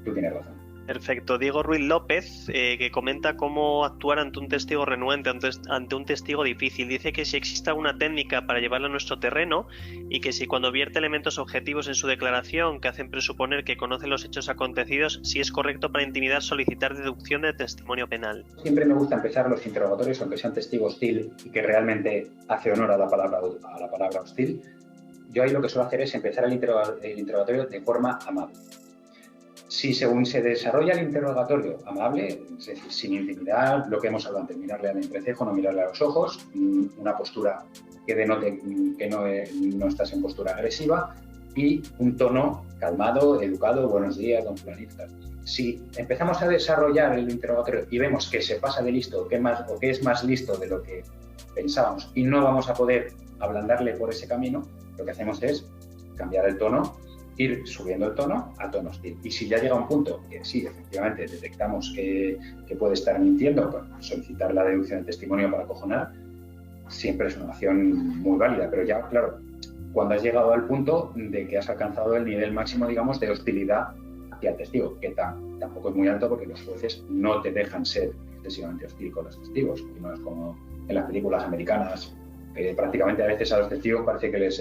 tú tienes razón. Perfecto. Diego Ruiz López, que comenta cómo actuar ante un testigo renuente, ante un testigo difícil. Dice que si existe una técnica para llevarlo a nuestro terreno y que si cuando vierte elementos objetivos en su declaración que hacen presuponer que conoce los hechos acontecidos, si es correcto para intimidar solicitar deducción de testimonio penal. Siempre me gusta empezar los interrogatorios, aunque sea un testigo hostil y que realmente hace honor a la palabra hostil. Yo ahí lo que suelo hacer es empezar el interrogatorio de forma amable. Si según se desarrolla el interrogatorio amable, es decir, sin intimidar, lo que hemos hablado antes, mirarle al entrecejo, no mirarle a los ojos, una postura que denote que no estás en postura agresiva y un tono calmado, educado, buenos días, don fulanito. Si empezamos a desarrollar el interrogatorio y vemos que se pasa de listo o que es más listo de lo que pensábamos y no vamos a poder ablandarle por ese camino, lo que hacemos es cambiar el tono, ir subiendo el tono a tono hostil. Y si ya llega un punto que sí, efectivamente, detectamos que puede estar mintiendo, pues solicitar la deducción de testimonio para acojonar, siempre es una acción muy válida. Pero ya, claro, cuando has llegado al punto de que has alcanzado el nivel máximo, digamos, de hostilidad hacia el testigo, que tampoco es muy alto porque los jueces no te dejan ser excesivamente hostil con los testigos, y no es como en las películas americanas, prácticamente a veces a los testigos parece que les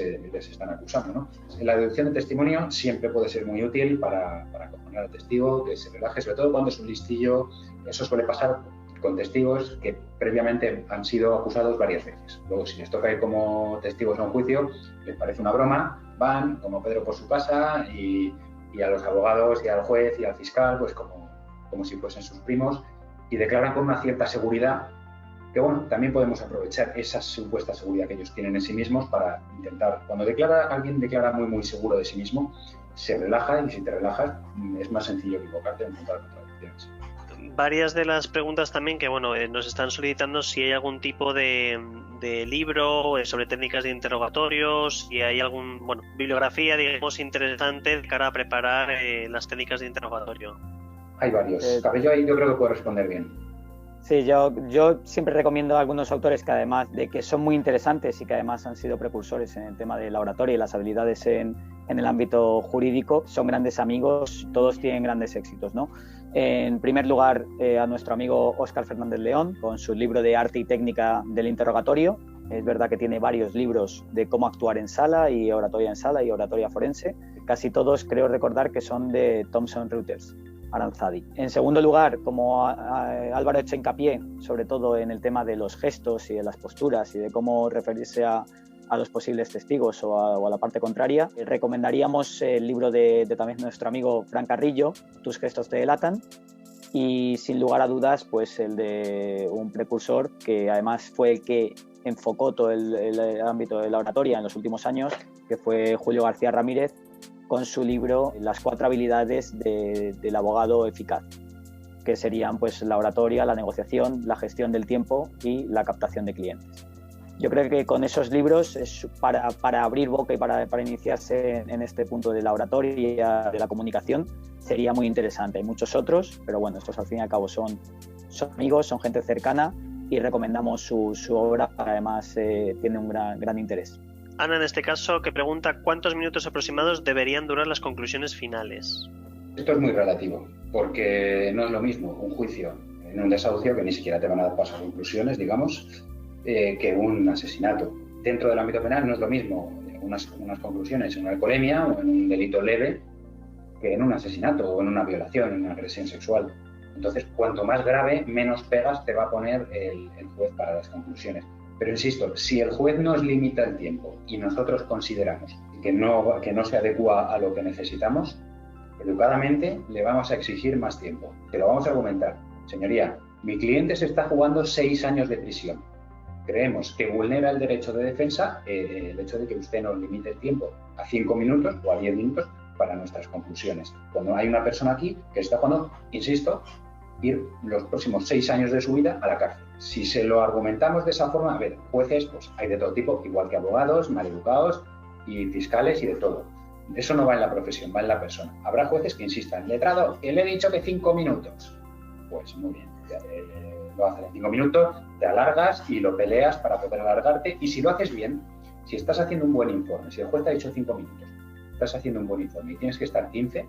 están acusando, ¿no? La deducción de testimonio siempre puede ser muy útil para acojonar al testigo, que se relaje, sobre todo cuando es un listillo. Eso suele pasar con testigos que previamente han sido acusados varias veces. Luego, si les toca ir como testigos a un juicio, les parece una broma, van como Pedro por su casa y a los abogados y al juez y al fiscal, pues como si fuesen sus primos, y declaran con una cierta seguridad. Que bueno, también podemos aprovechar esa supuesta seguridad que ellos tienen en sí mismos para intentar, cuando alguien declara muy muy seguro de sí mismo, se relaja, y si te relajas es más sencillo equivocarte en encontrar contradicciones. Varias de las preguntas también que nos están solicitando si hay algún tipo de libro sobre técnicas de interrogatorios, si hay bibliografía, digamos, interesante de cara a preparar las técnicas de interrogatorio. Hay varios. Cabello ahí yo creo que puedo responder bien. Sí, yo siempre recomiendo a algunos autores que además de que son muy interesantes y que además han sido precursores en el tema de la oratoria y las habilidades en el ámbito jurídico, son grandes amigos, todos tienen grandes éxitos, ¿no? En primer lugar, a nuestro amigo Óscar Fernández León, con su libro de Arte y Técnica del Interrogatorio. Es verdad que tiene varios libros de cómo actuar en sala y oratoria en sala y oratoria forense. Casi todos creo recordar que son de Thomson Reuters. Aranzadi. En segundo lugar, como Álvaro ha hecho hincapié, sobre todo en el tema de los gestos y de las posturas y de cómo referirse a los posibles testigos o a la parte contraria, recomendaríamos el libro de también nuestro amigo Fran Carrillo, Tus gestos te delatan, y sin lugar a dudas pues el de un precursor que además fue el que enfocó todo el ámbito de la oratoria en los últimos años, que fue Julio García Ramírez, con su libro Las 4 habilidades del abogado eficaz, que serían pues la oratoria, la negociación, la gestión del tiempo y la captación de clientes. Yo creo que con esos libros es para abrir boca y para iniciarse en este punto de la oratoria, de la comunicación, sería muy interesante. Hay muchos otros, pero bueno, estos al fin y al cabo son amigos, son gente cercana y recomendamos su obra, además tiene un gran interés. Ana, en este caso, que pregunta ¿cuántos minutos aproximados deberían durar las conclusiones finales? Esto es muy relativo, porque no es lo mismo un juicio en un desahucio, que ni siquiera te van a dar paso a conclusiones, digamos, que un asesinato. Dentro del ámbito penal no es lo mismo unas conclusiones en una alcoholemia o en un delito leve que en un asesinato o en una violación, en una agresión sexual. Entonces, cuanto más grave, menos pegas te va a poner el juez para las conclusiones. Pero insisto, si el juez nos limita el tiempo y nosotros consideramos que no se adecua a lo que necesitamos, educadamente le vamos a exigir más tiempo. Te lo vamos a argumentar. Señoría, mi cliente se está jugando 6 años de prisión. Creemos que vulnera el derecho de defensa el hecho de que usted nos limite el tiempo a 5 minutos o a 10 minutos para nuestras conclusiones. Cuando hay una persona aquí que está jugando, insisto, ir los próximos 6 años de su vida a la cárcel. Si se lo argumentamos de esa forma, a ver, jueces pues hay de todo tipo, igual que abogados, maleducados y fiscales y de todo. Eso no va en la profesión, va en la persona. Habrá jueces que insistan, letrado, que le he dicho que 5 minutos. Pues muy bien, lo haces en 5 minutos, te alargas y lo peleas para poder alargarte. Y si lo haces bien, si estás haciendo un buen informe, si el juez te ha dicho 5 minutos, estás haciendo un buen informe y tienes que estar 15,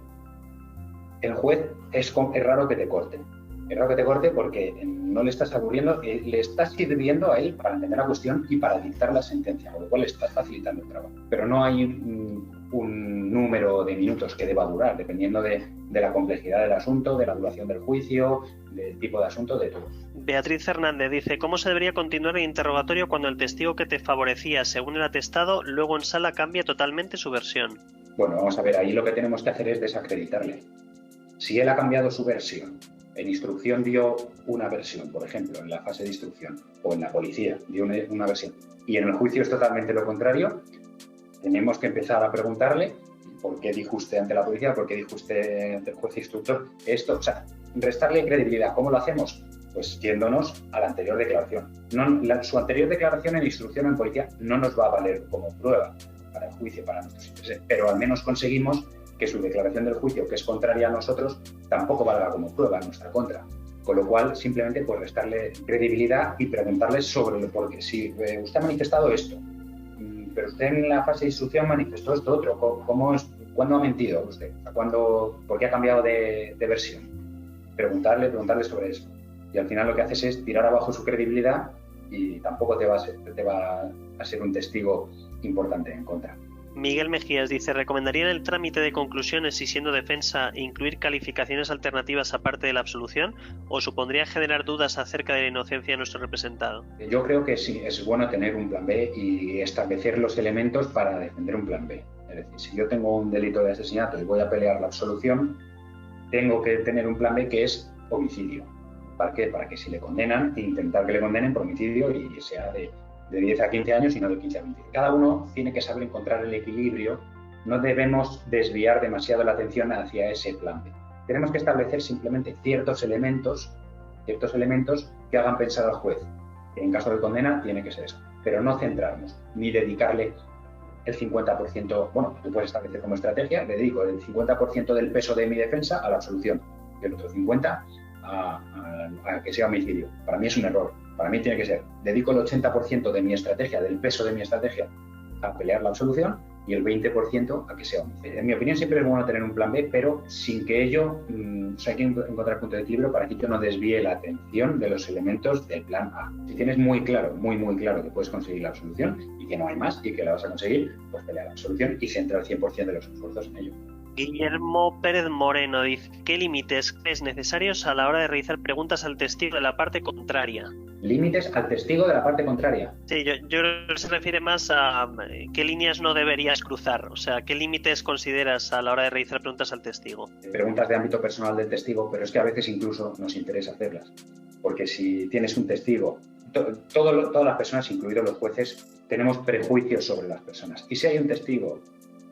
el juez es raro que te corte. Es raro que te corte porque no le estás aburriendo, le estás sirviendo a él para entender la cuestión y para dictar la sentencia, con lo cual le estás facilitando el trabajo. Pero no hay un número de minutos que deba durar, dependiendo de la complejidad del asunto, de la duración del juicio, del tipo de asunto, de todo. Beatriz Hernández dice, ¿cómo se debería continuar el interrogatorio cuando el testigo que te favorecía según el atestado luego en sala cambia totalmente su versión? Bueno, vamos a ver, ahí lo que tenemos que hacer es desacreditarle. Si él ha cambiado su versión, en instrucción dio una versión, por ejemplo, en la fase de instrucción, o en la policía dio una versión, y en el juicio es totalmente lo contrario, tenemos que empezar a preguntarle por qué dijo usted ante la policía, por qué dijo usted ante el juez instructor esto, o sea, restarle credibilidad. ¿Cómo lo hacemos? Pues yéndonos a la anterior declaración. Su anterior declaración en instrucción en policía no nos va a valer como prueba para el juicio, para nuestros intereses, pero al menos conseguimos que su declaración del juicio, que es contraria a nosotros, tampoco valga como prueba en nuestra contra. Con lo cual, simplemente pues restarle credibilidad y preguntarle sobre el porqué. Si usted ha manifestado esto, pero usted en la fase de instrucción manifestó esto otro, ¿cuándo ha mentido usted? ¿Por qué ha cambiado de versión? Preguntarle sobre eso. Y al final lo que haces es tirar abajo su credibilidad y tampoco te va a ser un testigo importante en contra. Miguel Mejías dice, ¿recomendarían el trámite de conclusiones y siendo defensa incluir calificaciones alternativas aparte de la absolución o supondría generar dudas acerca de la inocencia de nuestro representado? Yo creo que sí, es bueno tener un plan B y establecer los elementos para defender un plan B. Es decir, si yo tengo un delito de asesinato y voy a pelear la absolución, tengo que tener un plan B que es homicidio. ¿Para qué? Para que si le condenan, intentar que le condenen por homicidio y sea de 10 a 15 años y no de 15 a 20. Cada uno tiene que saber encontrar el equilibrio, no debemos desviar demasiado la atención hacia ese plan B. Tenemos que establecer simplemente ciertos elementos que hagan pensar al juez que en caso de condena tiene que ser eso, pero no centrarnos ni dedicarle el 50%, bueno, tú puedes establecer como estrategia, le dedico el 50% del peso de mi defensa a la absolución y el otro 50% a que sea homicidio. Para mí es un error. Para mí tiene que ser, dedico el 80% de mi estrategia, del peso de mi estrategia, a pelear la absolución y el 20% a que sea homicidio. En mi opinión siempre es bueno tener un plan B, pero sin que ello, hay que encontrar punto de equilibrio para que yo no desvíe la atención de los elementos del plan A. Si tienes muy claro que puedes conseguir la absolución y que no hay más y que la vas a conseguir, pues pelea la absolución y centra el 100% de los esfuerzos en ello. Guillermo Pérez Moreno dice, ¿qué límites crees necesarios a la hora de realizar preguntas al testigo de la parte contraria? ¿Límites al testigo de la parte contraria? Sí, yo creo que se refiere más a qué líneas no deberías cruzar, o sea, ¿qué límites consideras a la hora de realizar preguntas al testigo? Preguntas de ámbito personal del testigo, pero es que a veces incluso nos interesa hacerlas, porque si tienes un testigo, todas las personas, incluidos los jueces, tenemos prejuicios sobre las personas, y si hay un testigo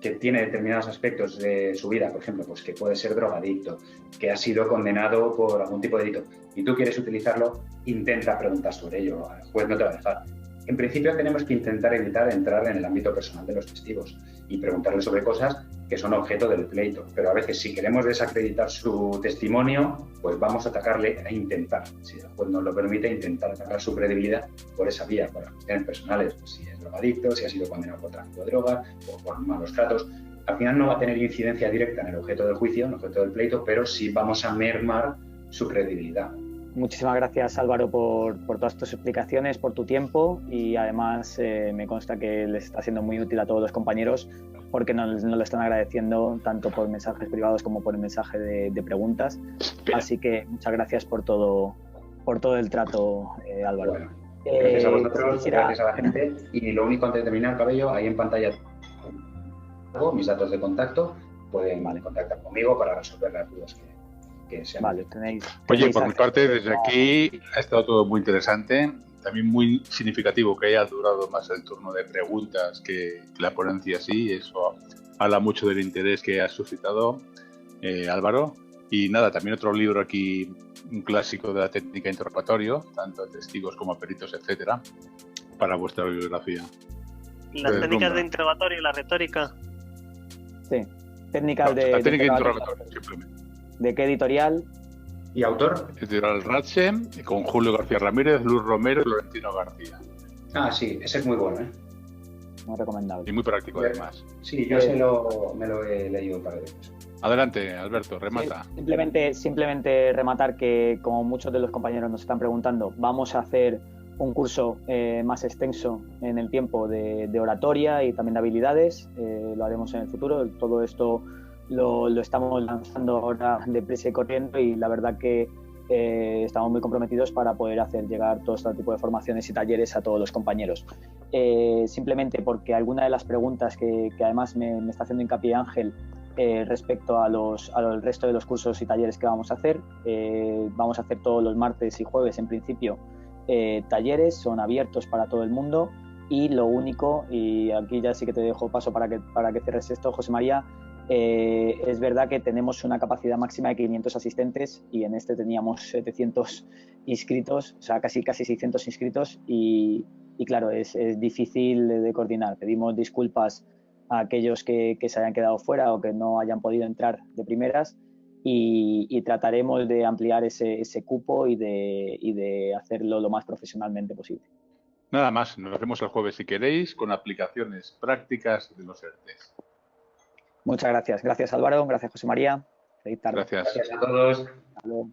que tiene determinados aspectos de su vida, por ejemplo, pues que puede ser drogadicto, que ha sido condenado por algún tipo de delito, y tú quieres utilizarlo, intenta preguntar sobre ello, el juez no te va a dejar. En principio tenemos que intentar evitar entrar en el ámbito personal de los testigos y preguntarle sobre cosas que son objeto del pleito, pero a veces si queremos desacreditar su testimonio, pues vamos a atacarle a intentar, si el juez nos lo permite, intentar atacar su credibilidad por esa vía, por las cuestiones personales, pues si es drogadicto, si ha sido condenado por tráfico de drogas o por malos tratos, al final no va a tener incidencia directa en el objeto del juicio, en el objeto del pleito, pero sí vamos a mermar su credibilidad. Muchísimas gracias, Álvaro, por todas tus explicaciones, por tu tiempo, y además me consta que les está siendo muy útil a todos los compañeros porque nos lo están agradeciendo tanto por mensajes privados como por el mensaje de preguntas. Así que muchas gracias por todo el trato, Álvaro. Bueno, gracias a vosotros, gracias a la gente. Y lo único, antes de terminar, Cabello, ahí en pantalla mis datos de contacto, pueden contactar conmigo para resolver las dudas que sean. Vale, tenéis Oye, por mi parte, desde aquí ha estado todo muy interesante, también muy significativo que haya durado más el turno de preguntas que la ponencia sí, eso habla mucho del interés que ha suscitado, Álvaro. Y nada, también otro libro aquí, un clásico de la técnica de interrogatorio, tanto a testigos como a peritos, etcétera, para vuestra bibliografía. Las técnicas de interrogatorio y la retórica. Sí, técnicas no, de la técnica de interrogatorio, simplemente. ¿De qué editorial? ¿Y autor? Editorial Ratche, con Julio García Ramírez, Luz Romero y Florentino García. Ah, sí, ese es muy bueno, ¿eh? Muy recomendable. Y muy práctico, además. Sí, yo me lo he leído un par de veces. Adelante, Alberto, remata. Sí, simplemente rematar que, como muchos de los compañeros nos están preguntando, vamos a hacer un curso más extenso en el tiempo de oratoria y también de habilidades. Lo haremos en el futuro. Todo esto lo estamos lanzando ahora deprisa y corriendo, y la verdad que estamos muy comprometidos para poder hacer llegar todo este tipo de formaciones y talleres a todos los compañeros. Simplemente porque alguna de las preguntas que además me está haciendo hincapié Ángel respecto al resto de los cursos y talleres que vamos a hacer todos los martes y jueves en principio. Talleres son abiertos para todo el mundo, y lo único, y aquí ya sí que te dejo paso para que cierres esto, José María, es verdad que tenemos una capacidad máxima de 500 asistentes y en este teníamos 700 inscritos, o sea, casi 600 inscritos, y claro, es difícil de coordinar. Pedimos disculpas a aquellos que se hayan quedado fuera o que no hayan podido entrar de primeras, y trataremos de ampliar ese cupo y de hacerlo lo más profesionalmente posible. Nada más, nos vemos el jueves si queréis con aplicaciones prácticas de los ERTEs. Muchas gracias. Gracias, Álvaro. Gracias, José María. Feliz tarde. Gracias. Gracias a todos. Hasta luego.